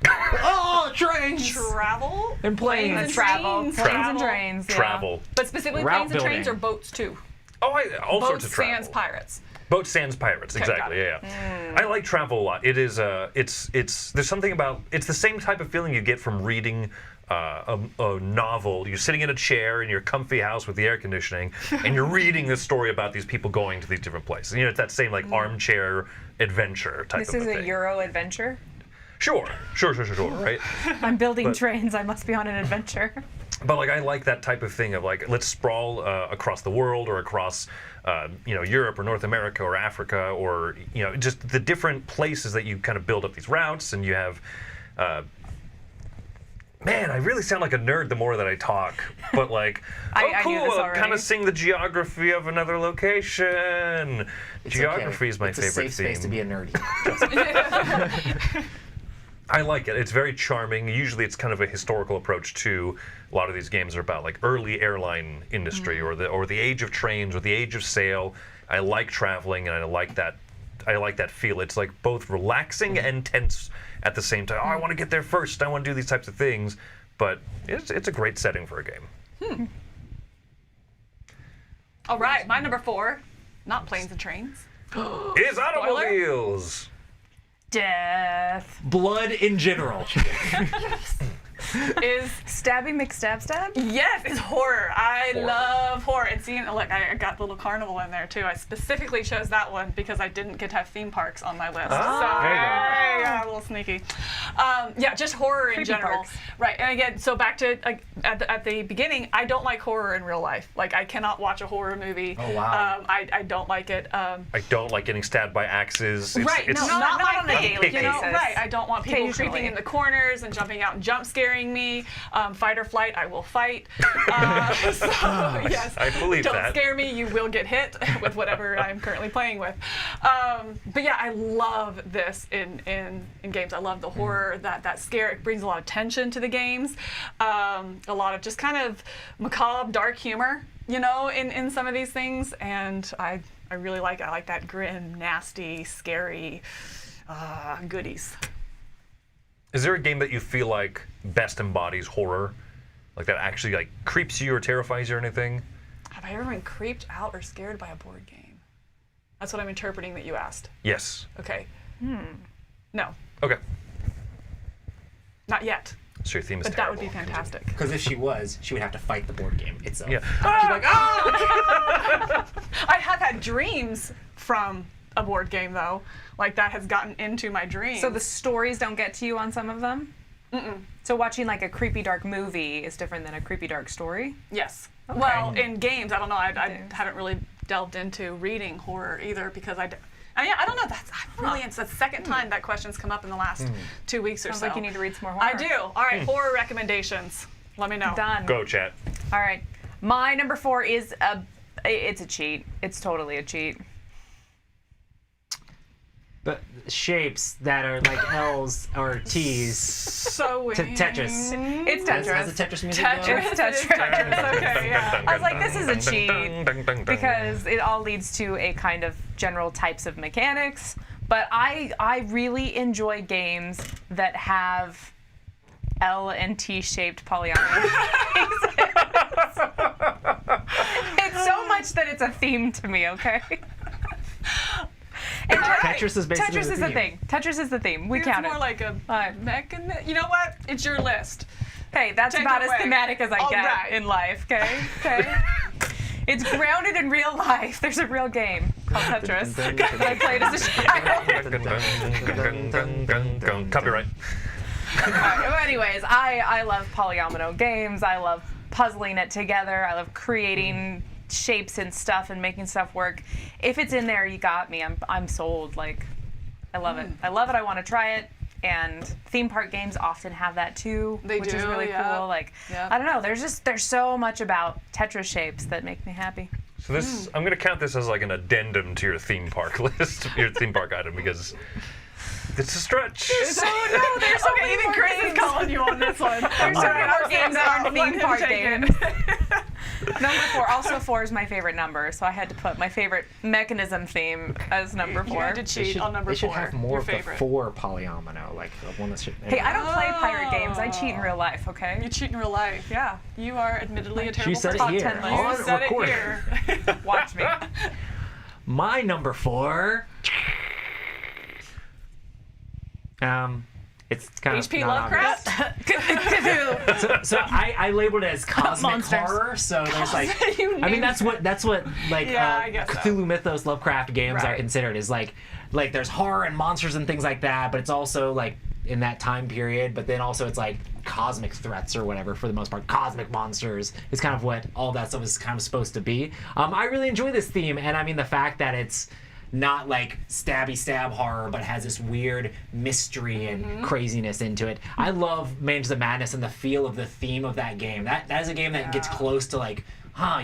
Oh, trains travel? and planes. And Travel. trains. Planes and Travel. trains. Yeah. Travel. But specifically Route planes and trains or building. boats too? Oh, all Boats, sorts of travel. sans, pirates. Boat sans pirates, Okay, exactly. got Yeah. I like travel a lot. It is it's there's something about it's the same type of feeling you get from reading a novel. You're sitting in a chair in your comfy house with the air conditioning, and you're reading the story about these people going to these different places. You know, it's that same like armchair adventure type This of is a a thing. Euro adventure. Sure, right? I'm building But- trains. I must be on an adventure. But like I like that type of thing of like let's sprawl across the world or across Europe or North America or Africa or just the different places that you kind of build up these routes and you have. Man, I really sound like a nerd the more that I talk. But like, I knew this I'll already. kind of sing the geography of another location. It's Geography okay. is my it's favorite a safe space to theme. be a nerdy. Trust me. I like it. It's very charming. Usually, it's kind of a historical approach to a lot of these games are about like early airline industry or the age of trains or the age of sail. I like traveling and I like that feel. It's like both relaxing and tense at the same time. Oh, I want to get there first. I want to do these types of things. But it's a great setting for a game. All right, my number 4, not planes and trains. Is automobiles. Death. Blood in general. Is Stabby McStab. yes, it's horror. I Horror. love horror. And seeing, look, I got the little carnival in there too. I specifically chose that one because I didn't get to have theme parks on my list. Ah, So, there you go. yeah, a little sneaky. Yeah, just horror in Creepy general. parks. Right, and again, so back to like, at the beginning, I don't like horror in real life. Like, I cannot watch a horror movie. Oh, wow. I don't like it. I don't like getting stabbed by axes. Right, It's, no, not on a like daily you know, basis. right. I don't want people Occasionally. creeping in the corners and jumping out and jump scaring me. Fight or flight, I will fight. So, yes, I believe don't that. scare me, you will get hit with whatever I'm currently playing with. But yeah, I love this in games games. I love the horror, that scare. It brings a lot of tension to the games. A lot of just kind of macabre, dark humor, you know, in some of these things. And I really like it. I like that grim, nasty, scary goodies. Is there a game that you feel like best embodies horror? Like that actually like creeps you or terrifies you or anything? Have I ever been creeped out or scared by a board game? That's what I'm interpreting that you asked. Yes. Okay. No, Okay. not yet. So your theme is But that terrible. would be fantastic. Because if she was, she would have to fight the board game itself. Yeah. She's like, ah! I have had dreams from a board game though. Like that has gotten into my dreams. So the stories don't get to you on some of them? So watching like a creepy dark movie is different than a creepy dark story? yes. Well, in games, I don't know. I haven't really delved into reading horror either because I don't know. It's the second time that question's come up in the last 2 weeks or Sounds so. like you need to read some more horror. I do. All right, horror recommendations. Let me know. Done. Go, chat. All right. My number 4 is it's a cheat. It's totally a cheat. But shapes that are like L's or T's. So weird. Tetris. It's How's the Tetris. Tetris music Tetris. go? It's It is Tetris. Okay, yeah. I was like, this is a cheat because it all leads to a kind of general types of mechanics. But I really enjoy games that have L and T shaped polyominoes. It's so much that it's a theme to me, okay? And Tetris is basically Tetris the is the theme. thing. Tetris is the theme. We It's count more it. like a Fine. mechanism. You know what? It's your list. Hey, that's Take about it as away. thematic as I All get right. in life, okay? Okay. It's grounded in real life. There's a real game called Tetris that I played as a child. Copyright. Anyways, I love polyomino games. I love puzzling it together. I love creating shapes and stuff and making stuff work. If it's in there, you got me. I'm sold. Like, I love it. I love it. I want to try it. And theme park games often have that too, They which is do, really yeah. cool. Like, Yeah. I don't know. There's so much about Tetris shapes that make me happy. So this, I'm gonna count this as like an addendum to your theme park list, your theme park item, because it's a stretch. Oh no, there's so Okay, many even more Chris is games. calling you on this one. There's so many more games that aren't Let theme him park take it. games. Number 4. Also 4 is my favorite number, so I had to put my favorite mechanism theme as number 4. You had to cheat on number They should 4. have more your of the favorite. 4 polyomino, like one that should. Hey, I don't play pirate games. I cheat in real life, okay? You cheat in real life. Yeah. You are admittedly a terrible She said it person. here. Top 10 You On said record. it here. Watch me. My number 4. It's kind HP of not obvious. Lovecraft? So I labeled it as cosmic Monsters. horror. So there's like, You I mean named that's what like Yeah, I guess so. Cthulhu Mythos Lovecraft games are Right. considered. Is like there's horror and monsters and things like that, but it's also like in that time period. But then also it's like cosmic threats or whatever for the most part. Cosmic monsters is kind of what all that stuff is kind of supposed to be. I really enjoy this theme, and I mean the fact that it's not like stabby stab horror, but has this weird mystery and craziness into it. I love Mansions of Madness and the feel of the theme of that game. That is a game that gets close to like,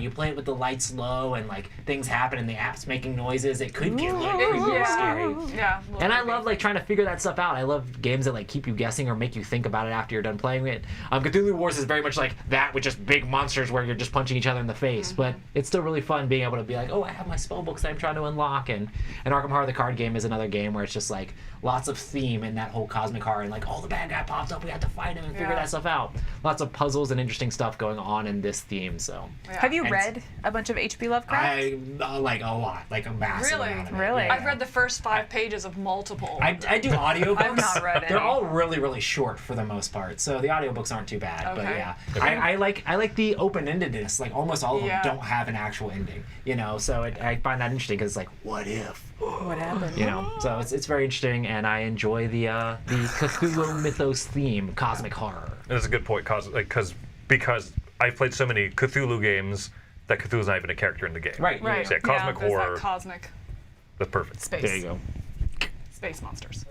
you play it with the lights low and like things happen and the app's making noises. It could get like really scary. Yeah. And I love like trying to figure that stuff out. I love games that like keep you guessing or make you think about it after you're done playing it. Cthulhu Wars is very much like that with just big monsters where you're just punching each other in the face. But it's still really fun being able to be like, oh, I have my spell books that I'm trying to unlock. And Arkham Horror the card game is another game where it's just like lots of theme in that whole cosmic horror and like, oh, the bad guy pops up, we have to fight him and figure Yeah. that stuff out. Lots of puzzles and interesting stuff going on in this theme. So Have you And read a bunch of H.P. Lovecraft? I like a lot, like a massive Really? amount of it. Really? Yeah. I've read the first 5 pages of multiple. I do audiobooks. I've not read They're any. all really, really short for the most part, so the audiobooks aren't too bad. But Okay. yeah, I like the open-endedness. Like almost all of them Yeah. don't have an actual ending, you know. So I find that interesting because it's like, what if? What happened? You know. So it's very interesting, and I enjoy the Cthulhu Mythos theme, cosmic horror. And it's a good point, because I've played so many Cthulhu games that Cthulhu's not even a character in the game. Right. Right. So yeah, cosmic there's horror. That cosmic That's perfect. space. There you go. Space monsters.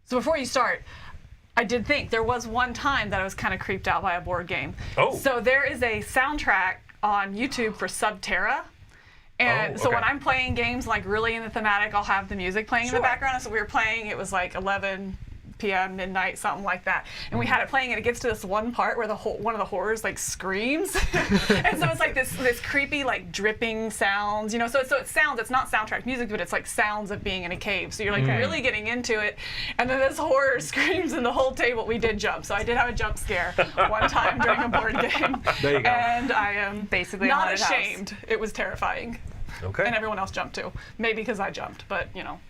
So before you start, I did think there was one time that I was kind of creeped out by a board game. Oh. So there is a soundtrack on YouTube for Subterra. And so when I'm playing games like really in the thematic, I'll have the music playing in the background. So we were playing, it was like 11 p.m., midnight, something like that. And we had it playing, and it gets to this one part where one of the horrors like screams. And so it's like this creepy like dripping sounds, you know. So it sounds, it's not soundtrack music, but it's like sounds of being in a cave. So you're like really getting into it. And then this horror screams, and the whole table, we did jump. So I did have a jump scare one time during a board game. There you go. And I am Basically not haunted house. ashamed. It was terrifying. Okay. And everyone else jumped too. Maybe because I jumped, but you know.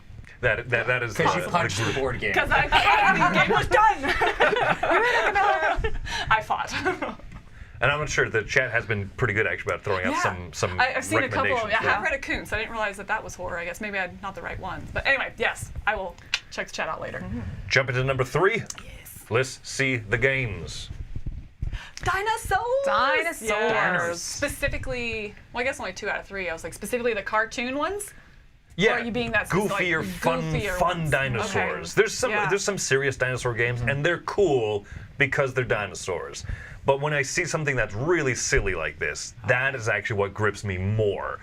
That is Because you punched the board game. Because the game was done. I fought. And I'm not sure. The chat has been pretty good actually about throwing out some I've seen a couple of. recommendations. I have read a Kuntz. I didn't realize that was horror. I guess maybe I'm not the right ones. But anyway, yes, I will check the chat out later. Jump into number 3. Yes. Let's see the games. Dinosaurs. Dinosaurs. Yes. Specifically, well, I guess only 2 out of 3. I was like specifically the cartoon ones. Yeah, Or are you being that goofier, like, fun goofier fun ones? dinosaurs. Okay. There's some serious dinosaur games, and they're cool because they're dinosaurs. But when I see something that's really silly like this, that is actually what grips me more.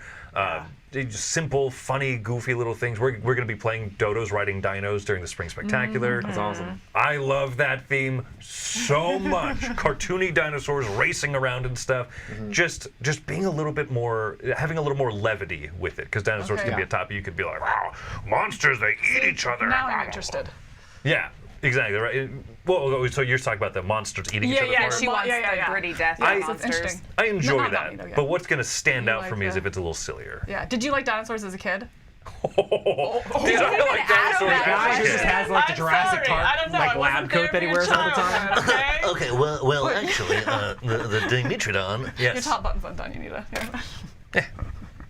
Just simple, funny, goofy little things. We're going to be playing Dodos Riding Dinos during the Spring Spectacular. That's awesome. I love that theme so much. Cartoony dinosaurs racing around and stuff. Just being a little bit more, having a little more levity with it, because dinosaurs Okay. can be a topic you could be like, wow, monsters, they eat each other. Now I'm interested. Yeah, exactly. Right. Well, so you're talking about the monsters eating each other. yeah, part? She wants Yeah. the gritty death Yeah, of so it's monsters. interesting. I enjoy not that. me, though, yeah. But what's going to stand You out for like me is the- if it's a little sillier. Yeah. Did you like dinosaurs as a kid? Dude, I like dinosaurs. Guy who as a just kid. has like the I'm Jurassic sorry, I Park don't know, like I lab wasn't there coat that he for wears your all the time. childhood, Okay. Okay, well, actually, the Dimetrodon. Yes. Your top button's undone. You need to. Yeah.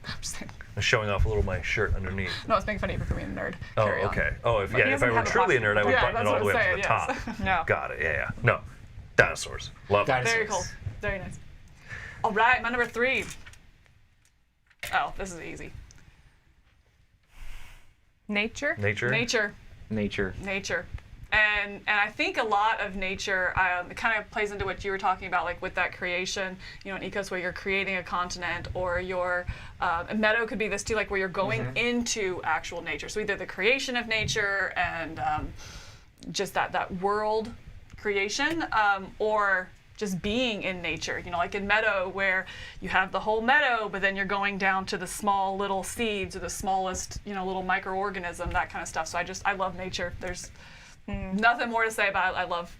I'm just saying. I'm showing off a little of my shirt underneath. No, it's making fun of you for being a nerd. Oh, Carry on. okay. Oh, if He I doesn't were have a truly a nerd, I would Yeah, button it that's all the way what up to I'm the saying, top. No. Got it. Yeah. No, dinosaurs. Love it. Dinosaurs. Very cool. Very nice. All right, my number 3. Oh, this is easy. Nature? Nature. Nature. And I think a lot of nature it kind of plays into what you were talking about, like with that creation, you know, an ecos where you're creating a continent, or your a meadow could be this too, like where you're going into actual nature. So either the creation of nature and just that world creation, or just being in nature, you know, like in meadow where you have the whole meadow, but then you're going down to the small little seeds or the smallest, you know, little microorganism, that kind of stuff. So I love nature. There's nothing more to say about it. I love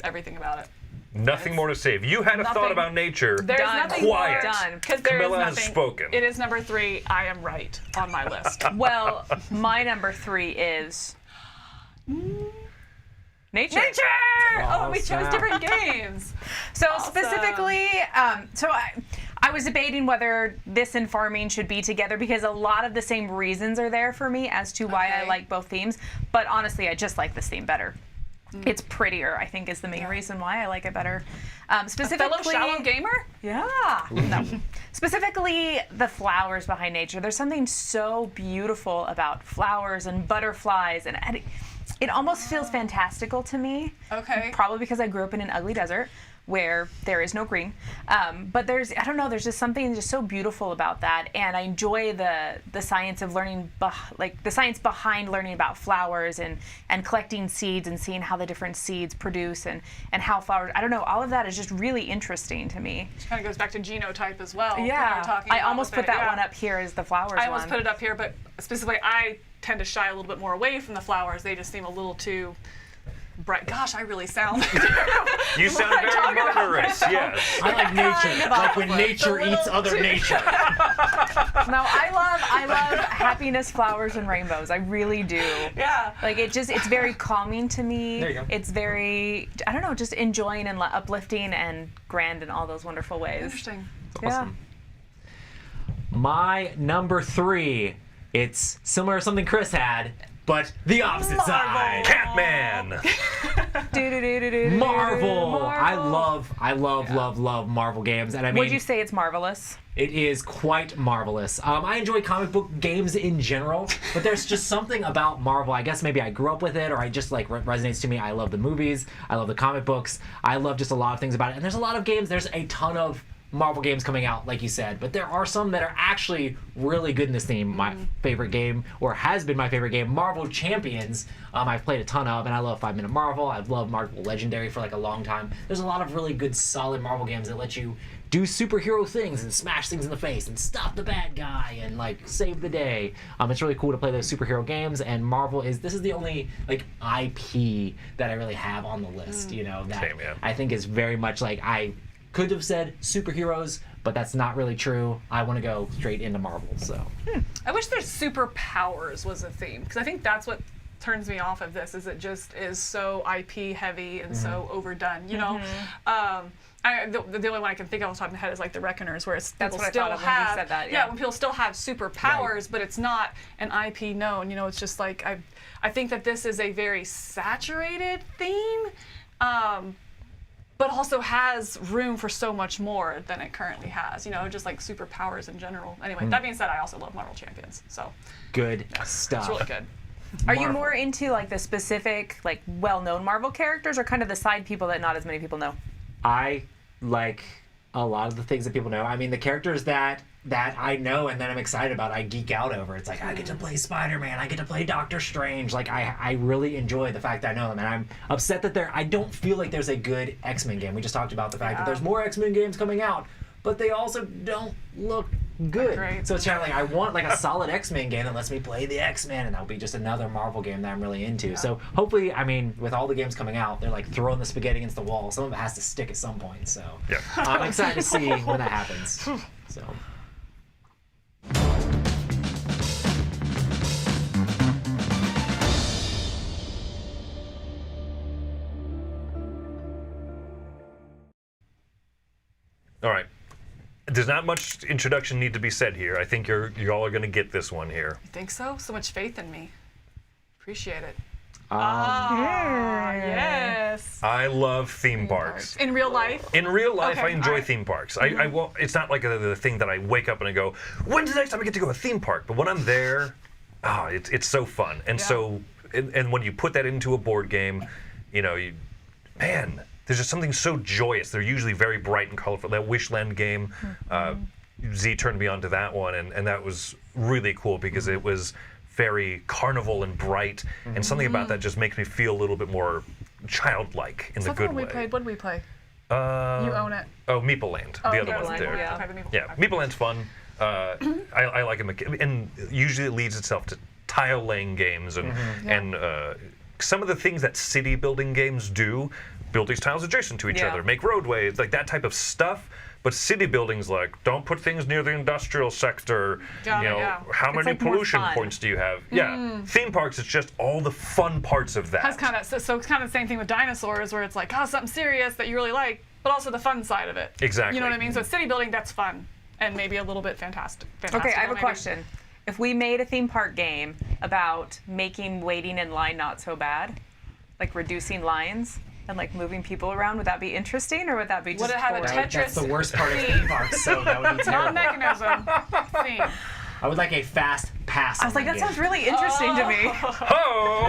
everything about it. Nothing more to say. If you had a thought Nothing. about nature, There's Done. nothing Quiet. more. Done. Because there is Camilla has nothing. spoken. It is number 3. I am right on my list. Well, my number 3 is nature. Nature! Oh, we chose Awesome. different games. So Awesome. specifically, I was debating whether this and farming should be together because a lot of the same reasons are there for me as to why I Okay. like both themes. But honestly, I just like this theme better. It's prettier, I think, is the main reason why I like it better. Specifically, Fellow shallow gamer? yeah. No. Specifically, the flowers behind nature. There's something so beautiful about flowers and butterflies, and it almost feels fantastical to me. Okay. Probably because I grew up in an ugly desert where there is no green. But there's just something just so beautiful about that. And I enjoy the science of learning, the science behind learning about flowers and collecting seeds and seeing how the different seeds produce and how flowers, all of that is just really interesting to me. Which kind of goes back to genotype as well. that we Yeah. were talking I about almost with put it, that yeah. one up here as the flowers I almost one. put it up here, but specifically I tend to shy a little bit more away from the flowers. They just seem a little too bright. Gosh, I really sound you sound What I'm very talking about. murderous. Yes. I like nature, like when nature eats other nature. No, I love happiness, flowers, and rainbows. I really do. Yeah. Like it's very calming to me. There you go. It's very, just enjoying and uplifting and grand in all those wonderful ways. Interesting. Yeah. My number 3, it's similar to something Chris had. but the opposite side. Catman. Marvel. I love Marvel games, and I mean, Would you say it's marvelous? it is quite marvelous. I enjoy comic book games in general, but there's just something about Marvel. I guess maybe I grew up with it, or I just like resonates to me. I love the movies. I love the comic books. I love just a lot of things about it. And there's a lot of games. There's a ton of Marvel games coming out, like you said, but there are some that are actually really good in this theme. My favorite game, or has been my favorite game, Marvel Champions, I've played a ton of, and I love 5 Minute Marvel. I've loved Marvel Legendary for like a long time. There's a lot of really good, solid Marvel games that let you do superhero things and smash things in the face and stop the bad guy and like save the day. It's really cool to play those superhero games, and Marvel this is the only like IP that I really have on the list, you know, that Same, yeah. I think is very much like I could have said superheroes, but that's not really true. I want to go straight into Marvel, so. I wish their superpowers was a theme, because I think that's what turns me off of this, is it just is so IP heavy and so overdone, you know? The only one I can think of off the top of my head is like the Reckoners, where it's That's people what I still thought of when you have, said that, yeah. when people still have superpowers, but it's not an IP known, you know, it's just like, I think that this is a very saturated theme, but also has room for so much more than it currently has, you know, just like superpowers in general. Anyway, that being said, I also love Marvel Champions, so Good stuff. it's really good. Are you Marvel. more into like the specific, like well-known Marvel characters, or kind of the side people that not as many people know? I like a lot of the things that people know. I mean, the characters that I know and that I'm excited about, I geek out over. It's like, I get to play Spider-Man, I get to play Doctor Strange. Like, I really enjoy the fact that I know them, and I'm upset that I don't feel like there's a good X-Men game. We just talked about the fact that there's more X-Men games coming out, but they also don't look good. Great. So it's kind of like, I want like a solid X-Men game that lets me play the X-Men, and that'll be just another Marvel game that I'm really into. So hopefully, I mean, with all the games coming out, they're like throwing the spaghetti against the wall. Some of it has to stick at some point. So Yeah. I'm excited to see when that happens. So. All right. There's not much introduction need to be said here. I think you all are going to get this one here. You think so? So much faith in me. Appreciate it. Yes. I love theme parks. In real life? In real life, Okay, I enjoy alright. theme parks. I won't, it's not like the thing that I wake up and I go, when's the next time I get to go to a theme park? But when I'm there, it's so fun. And so, and when you put that into a board game, you know, man, there's just something so joyous. They're usually very bright and colorful. That Wishland game, Z turned me on to that one, and that was really cool because it was very carnival and bright, and something about that just makes me feel a little bit more childlike in the That's good what we way. played. What did we play? You own it. Oh, Meeple Land, the other one Meeple there. Land, yeah. Okay, the Meeple- Yeah, Meeple Land's fun. I like it, and usually it leads itself to tile laying games and some of the things that city building games do. Build these tiles adjacent to each Yeah. other, make roadways, like that type of stuff. But city buildings, like, don't put things near the industrial sector. Got you it, know, yeah. how many like more pollution fun. points do you have? Yeah, theme parks, it's just all the fun parts of that. That's kind of so it's kind of the same thing with dinosaurs, where it's like, oh, something serious that you really like, but also the fun side of it. Exactly. You know what I mean? So city building, that's fun, and maybe a little bit fantastic. Okay, I have a maybe. question. If we made a theme park game about making waiting in line not so bad, like reducing lines and like moving people around, would that be interesting, or would that be just Would it have a boring? Tetris That's the worst part of theme? theme parks, so that would be Not a terrible. mechanism theme. I would like a fast pass. I was like, that sounds really interesting to me. Oh!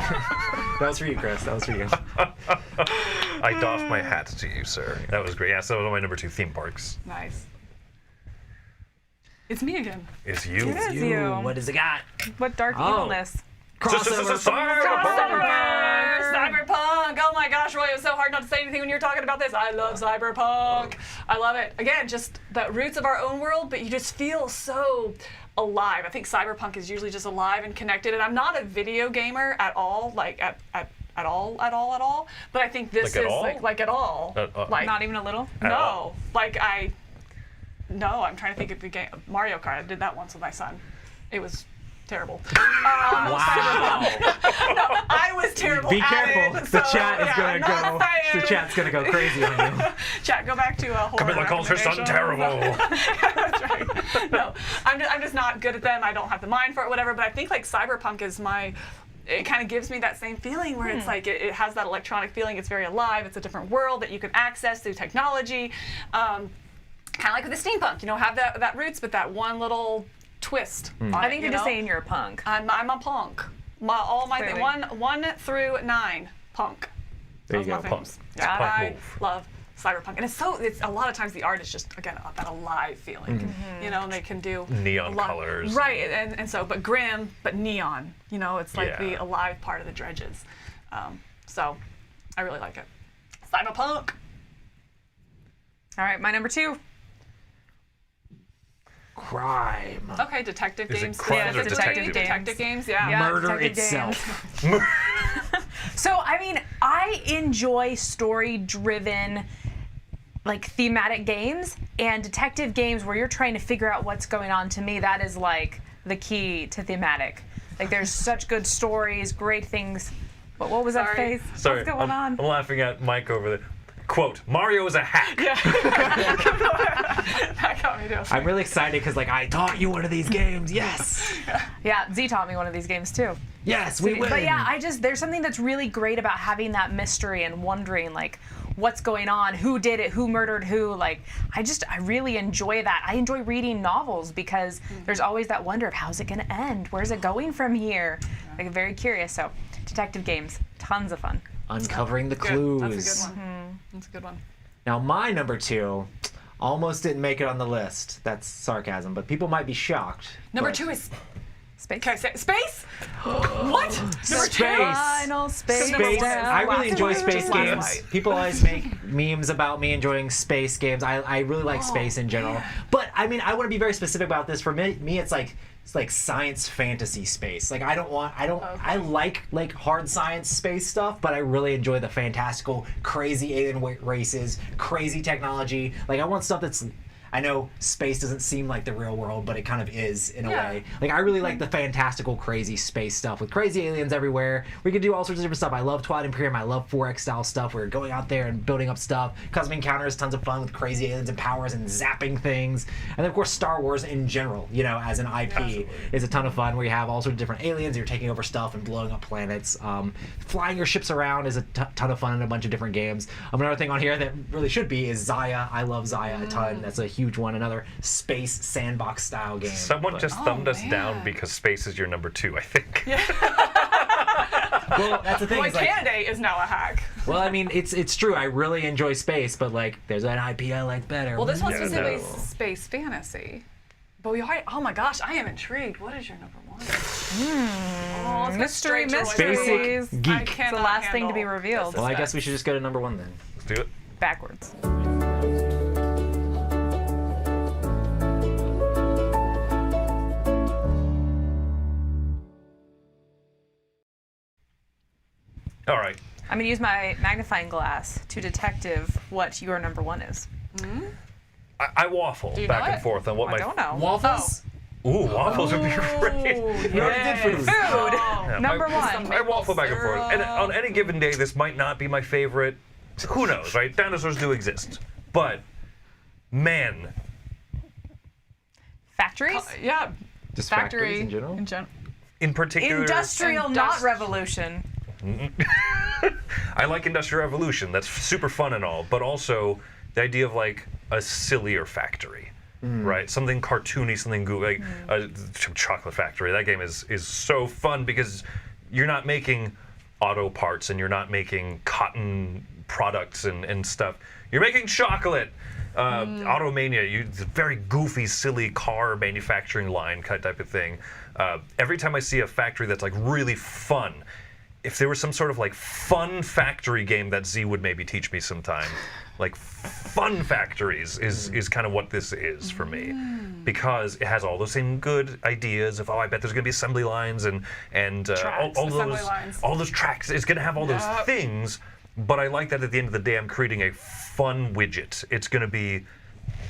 That was for you, Chris. That was for you. I doff my hat to you, sir. That was great. Yeah, so that was my number 2 theme parks. Nice. It's me again. It's you. It is you. What does it got? What dark evilness? Crossover. Cyberpunk! Oh my gosh, Roy, it was so hard not to say anything when you were talking about this. I love Cyberpunk. I love it. Again, just the roots of our own world, but you just feel so alive. I think Cyberpunk is usually just alive and connected, and I'm not a video gamer at all, like at all. But I think this Like at is all? like at all. Like Not even a little? no, like I'm trying to think of the game. Mario Kart. I did that once with my son. It was terrible. Wow. I was terrible. Be at careful. it, The so, chat is yeah, gonna not go. saying. The chat's gonna go crazy on you. Chat, go back to a horror. Camilla calls her son recommendation. terrible. That's right. No, I'm just not good at them. I don't have the mind for it, whatever. But I think like Cyberpunk is my it kind of gives me that same feeling where it's like it has that electronic feeling. It's very alive. It's a different world that you can access through technology. Kind of like with the steampunk, have that roots, but that one little twist. On I think it, you're just saying you're a punk. I'm a punk. All my Clearly. 1 through 9 punk. There Those you are go, my punk. themes. It's punk I move. love cyberpunk, and it's a lot of times the art is just again that alive feeling, and they can do Neon a lot, colors. right? And so, but grim, but neon. It's like Yeah. the alive part of the dredges. So, I really like it. Cyberpunk. All right, my number 2. Crime. Okay, detective Is it games. crimes or Detective detective games? Detective games. Yeah. Yeah. Murder detective itself. So, I mean, I enjoy story-driven, like, thematic games, and detective games where you're trying to figure out what's going on. To me, that is, like, the key to thematic. Like, there's such good stories, great things. But what was that Sorry. face? Sorry, What's going on? I'm laughing at Mike over there. Quote, Mario is a hack. That got me too. I'm really excited because I taught you one of these games. Yes. Yeah, Z taught me one of these games, too. Yes, we win. But yeah, there's something that's really great about having that mystery and wondering, like, what's going on, who did it, who murdered who. Like, I really enjoy that. I enjoy reading novels because there's always that wonder of how's it going to end? Where's it going from here? Like, very curious. So, detective games, tons of fun. Uncovering the Good. clues. That's a good one. That's a good one. Now, my number 2 almost didn't make it on the list. That's sarcasm, but people might be shocked. Number but 2 is Space. okay. Space. What? Number 2? Space. Final space. Number Space. one. I really enjoy Just space last games. night. People always make memes about me enjoying space games. I really like space in general. But I mean, I want to be very specific about this. For me, it's like science fantasy space. Like I like hard science space stuff, but I really enjoy the fantastical, crazy alien races, crazy technology. Like I want stuff that's. I know space doesn't seem like the real world, but it kind of is in a way. Like I really like the fantastical, crazy space stuff with crazy aliens everywhere. We can do all sorts of different stuff. I love Twilight Imperium. I love 4X style stuff. We're going out there and building up stuff. Cosmic Encounters, tons of fun with crazy aliens and powers and zapping things. And then of course Star Wars in general, as an IP, is a ton of fun. Where you have all sorts of different aliens. You're taking over stuff and blowing up planets. Flying your ships around is a ton of fun in a bunch of different games. Another thing on here that really should be is Zaya. I love Zaya a ton. That's a huge one. Another space sandbox style game. Someone just thumbed us down man. because space is your number 2, I think. Well, that's the thing. Boy, is, like, Cannaday is now a hack. well, I mean, it's true. I really enjoy space, but there's an IP I like better. Well, this one's Yeah, specifically no. space fantasy. But we already, oh my gosh, I am intrigued. What is your number 1? Oh, let's get Mystery, straight to it. mysteries. Basic geek. I It's the It's the cannot last thing to be handle revealed. this Well, I guess we suspense. should just go to number 1 then. Let's do it. Backwards. All right. I'm going to use my magnifying glass to detective what your number 1 is. I waffle you back know and it? forth on what I my don't know. Waffles? Ooh, waffles would be great. We already did food. Food. Yeah, Number I 1. waffle back and forth. And syrup. on any given day, this might not be my favorite. Who knows, right? Dinosaurs do exist. But, man, Factories? Yeah, Just factory factories in general? in particular, Industrial, not revolution. I like Industrial Revolution. That's super fun and all. But also, the idea of like a sillier factory. Right, something cartoony, something goofy, like a chocolate factory. That game is so fun because you're not making auto parts and you're not making cotton products and stuff. You're making chocolate. Automania, it's a very goofy, silly car manufacturing line type of thing. Every time I see a factory that's like really fun, if there was some sort of like fun factory game that Z would maybe teach me sometime, like fun factories is kind of what this is for me, because it has all those same good ideas of I bet there's gonna be assembly lines and Tracks, all assembly those lines. all those tracks. It's gonna have all those Yep. things, but I like that at the end of the day I'm creating a fun widget. It's gonna be.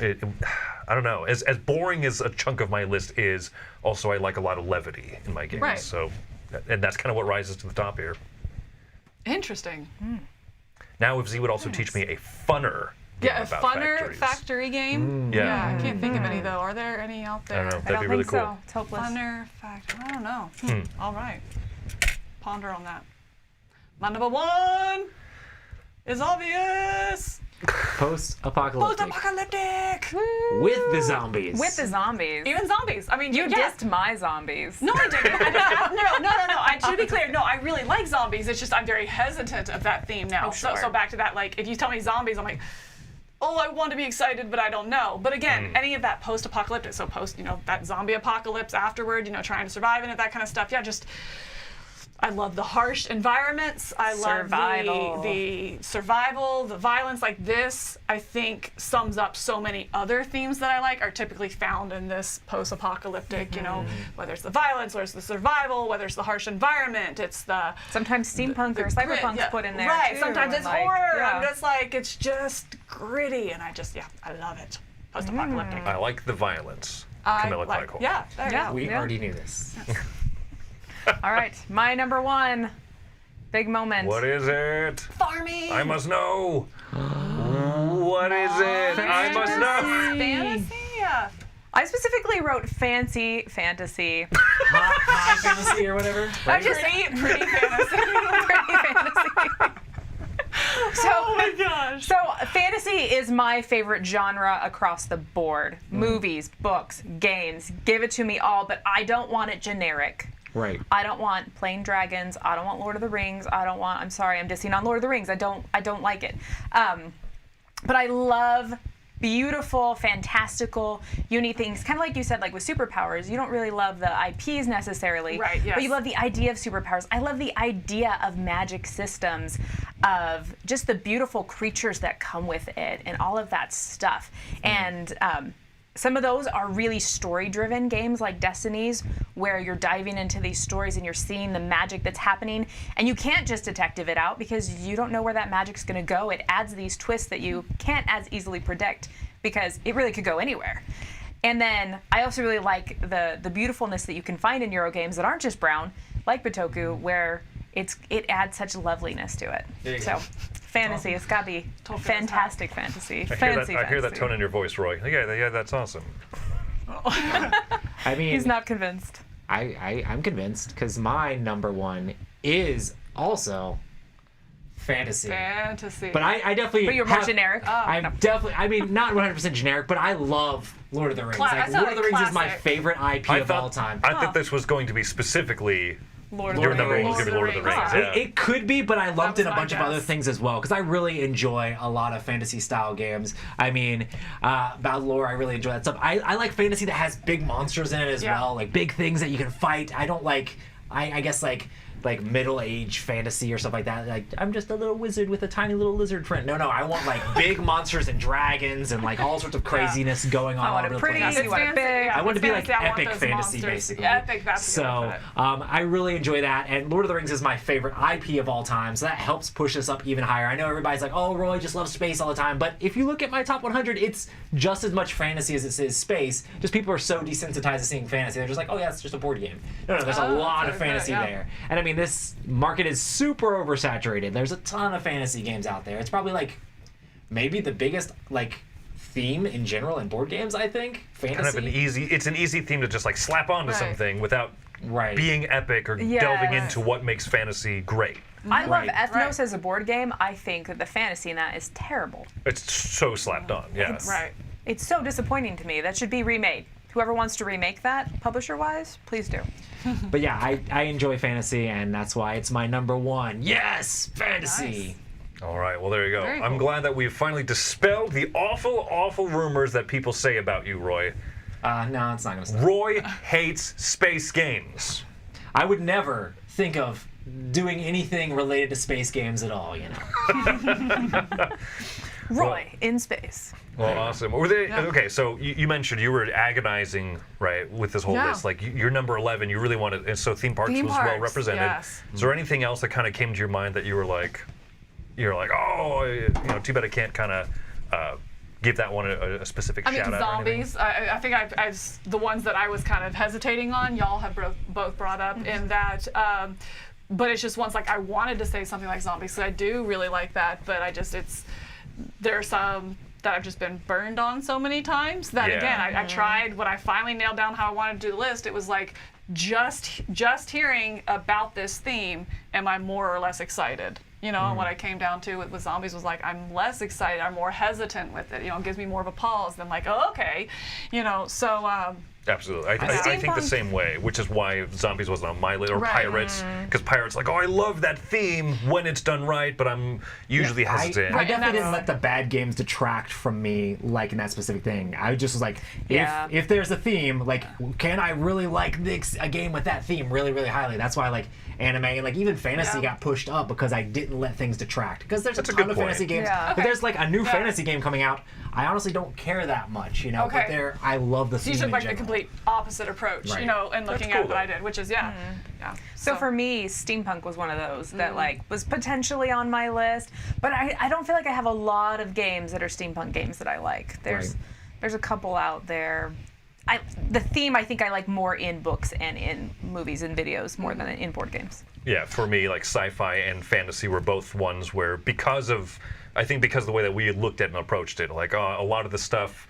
I don't know. As boring as a chunk of my list is, also I like a lot of levity in my games. Right. So, and that's kind of what rises to the top here. interesting. Now, if Z would also teach me a funner game Yeah, a about funner factories. factory game. Yeah. I can't think of any though. Are there any out I there? don't know. I That'd don't be really think cool. so. It's hopeless. Funner factory. I don't know. All right. ponder on that. My number one is obvious. Post-apocalyptic. Post-apocalyptic. With the zombies. With the zombies. Even zombies. I mean, You yeah. dissed my zombies. No, I didn't. No. I should be clear. No, I really like zombies. It's just I'm very hesitant of that theme now. Oh, sure. So back to that, like, if you tell me zombies, I'm like, oh, I want to be excited, but I don't know. But again, any of that post-apocalyptic, so that zombie apocalypse afterward, trying to survive in it, that kind of stuff. Yeah, just. I love the harsh environments. I love the survival, the violence. Like this, I think, sums up so many other themes that I like are typically found in this post-apocalyptic, whether it's the violence, whether it's the survival, whether it's the harsh environment, it's the... Sometimes steampunk or cyberpunk's put in there, right, too. sometimes it's like, horror. yeah. I'm just like, it's just gritty, and I love it. Post-apocalyptic. I like the violence. I Camilla like, Cleghorn. yeah, there you Yeah. go. We Yeah. already knew this. All right, my number one. Big moment. What is it? Farming. I must know. What is it? I must know. Fantasy? Yeah. I specifically wrote fantasy. High fantasy or whatever. I just Pretty fantasy. pretty fantasy. Oh my gosh. So fantasy is my favorite genre across the board. Movies, books, games. Give it to me all, but I don't want it generic. Right. I don't want plain dragons. I don't want Lord of the Rings. I'm sorry, I'm dissing on Lord of the Rings. I don't like it. But I love beautiful, fantastical, unique things. Kind of like you said, like with superpowers, you don't really love the IPs necessarily. Right, yes. But you love the idea of superpowers. I love the idea of magic systems, of just the beautiful creatures that come with it and all of that stuff. And some of those are really story-driven games like Destiny's, where you're diving into these stories and you're seeing the magic that's happening, and you can't just detective it out because you don't know where that magic's going to go. It adds these twists that you can't as easily predict because it really could go anywhere. And then I also really like the beautifulness that you can find in Euro games that aren't just brown, like Bitoku, where it adds such loveliness to it. So, fantasy, it's got to be fantastic fantasy. I hear that tone in your voice, Roy. Yeah, that's awesome. I mean, He's not convinced. I'm convinced because my number one is also fantasy. Fantasy. But I definitely. But you're more generic. I'm definitely. I mean, not 100% generic, but I love Lord of the Rings. I saw Lord of the Rings is my classic. favorite IP of all time. I thought this was going to be specifically Lord your of the number one was Rings. going to be Lord of the Rings. Huh. Yeah. It could be, but I lumped in was a my bunch of other guess. things as well because I really enjoy a lot of fantasy style games. I mean, Battle Lore, I really enjoy that stuff. I like fantasy that has big monsters in it as Yeah. well, like big things that you can fight. I don't like, I guess like middle-age fantasy or stuff like that. Like, I'm just a little wizard with a tiny little lizard friend. No, I want like big monsters and dragons and like all sorts of craziness going on I all want over it the pretty, place. you want it big. I want to be like I want epic those fantasy, monsters. basically. Epic, that's a good way to So put it. I really enjoy that, and Lord of the Rings is my favorite IP of all time, so that helps push us up even higher. I know everybody's like, oh, Roy just loves space all the time, but if you look at my top 100, it's just as much fantasy as it is space. Just people are so desensitized to seeing fantasy, they're just like, oh yeah, it's just a board game. No, there's a lot of okay, fantasy yeah. there. And I mean, this market is super oversaturated. There's a ton of fantasy games out there. It's probably like maybe the biggest like theme in general in board games, I think. Fantasy. It's an easy theme to just like slap onto Right. something without Right. being epic or Yes. delving into what makes fantasy great. I love Right. Ethnos Right. as a board game. I think that the fantasy in that is terrible. It's so slapped on. Yeah. Right. It's so disappointing to me. That should be remade. Whoever wants to remake that, publisher-wise, please do. But yeah, I enjoy fantasy, and that's why it's my number one. Yes, fantasy. All right, well, there you go. Very I'm cool. glad that we've finally dispelled the awful, awful rumors that people say about you, Roy. No, it's not gonna stop. Roy hates space games. I would never think of doing anything related to space games at all. You know. Roy in space. Well, awesome. Okay, so you mentioned you were agonizing, right, with this whole Yeah. list. Like, you're number 11, you really wanted, and so theme parks Theme was well parks, represented. yes. Is there anything else that kind of came to your mind that you're like, oh, too bad I can't kind of give that one a specific I mean, shout out or anything? zombies. I think as the ones that I was kind of hesitating on, y'all have both brought up in that. But it's just ones like I wanted to say something like zombies, because I do really like that. But there are some that I've just been burned on so many times that Yeah. again, I tried when I finally nailed down how I wanted to do the list. It was like just hearing about this theme, am I more or less excited? You know, and what I came down to with zombies was like, I'm less excited, I'm more hesitant with it. You know, it gives me more of a pause than like, oh, okay. You know, so. Absolutely. I think the same way, which is why Zombies wasn't on my list, or Right. Pirates, because Pirates like, oh, I love that theme when it's done right, but I'm usually hesitant. I definitely didn't that's- let the bad games detract from me liking that specific thing. I just was like, Yeah. if there's a theme, like, can I really like a game with that theme really, really highly? That's why like anime and like even fantasy Yeah. got pushed up because I didn't let things detract. Because there's That's a a ton good of point. fantasy games. Yeah. If there's like a new Yeah. fantasy game coming out, I honestly don't care that much, you know. Okay. But I love the So theme you took in like the general. complete opposite approach, Right. you know, and looking cool, at what I though. did, which is yeah. So for me, steampunk was one of those Mm-hmm. that like was potentially on my list, but I don't feel like I have a lot of games that are steampunk games that I like. There's a couple out there. The theme I think I like more in books and in movies and videos more than in board games. Yeah, for me, like sci-fi and fantasy were both ones where because of the way that we looked at and approached it, like a lot of the stuff,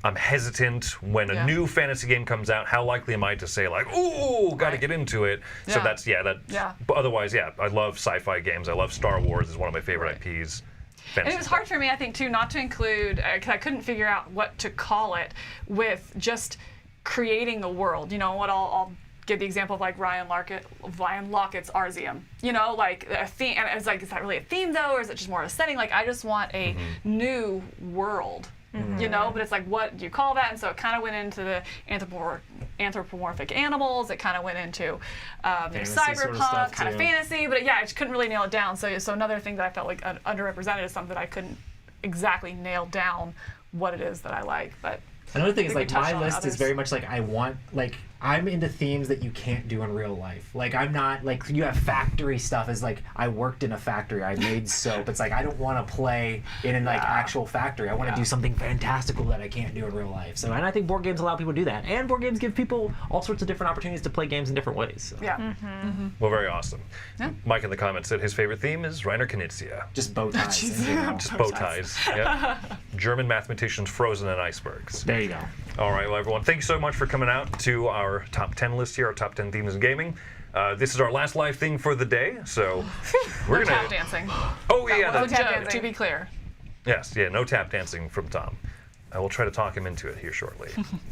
I'm hesitant when a Yeah. new fantasy game comes out. How likely am I to say like, ooh, got to Right. get into it? So Yeah. that's. Yeah. But otherwise, yeah, I love sci-fi games. I love Star Wars. Is one of my favorite IPs. And Fantasy it was stuff. hard for me, I think, too, not to include, because I couldn't figure out what to call it with just creating a world. You know, what I'll give the example of like Ryan Lockett's Arzium. You know, like a theme, and it's like, is that really a theme though, or is it just more a setting? Like, I just want a new world. You know, but it's like, what do you call that? And so it kind of went into the anthropomorphic animals. It kind of went into Fantasy sort of cyberpunk, stuff, kind of too. fantasy. But yeah, I just couldn't really nail it down. So another thing that I felt like underrepresented is something that I couldn't exactly nail down what it is that I like. But Another thing is we like touched my on list others. is very much like I'm into themes that you can't do in real life. Like I'm not like you have factory stuff is like I worked in a factory, I made soap. It's like I don't want to play in an like actual factory. I want to do something fantastical that I can't do in real life. So and I think board games allow people to do that. And board games give people all sorts of different opportunities to play games in different ways. So. yeah. Well, very awesome. Yeah. Mike in the comments said his favorite theme is Reiner Knizia. Just bow ties. in general. Just bow ties. Yep. German mathematicians frozen in icebergs. There you go. All right, well, everyone, thank you so much for coming out to our top 10 list here, our top 10 themes in gaming. This is our last live thing for the day, so we're No gonna. tap dancing. Oh yeah, No that's, tap joke, dancing. to be clear. yes, yeah, no tap dancing from Tom. I will try to talk him into it here shortly.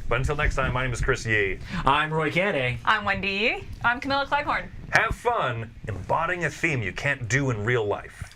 But until next time, my name is Chris Yi. I'm Roy Cannaday. I'm Wendy Yi. I'm Camilla Cleghorn. Have fun embodying a theme you can't do in real life.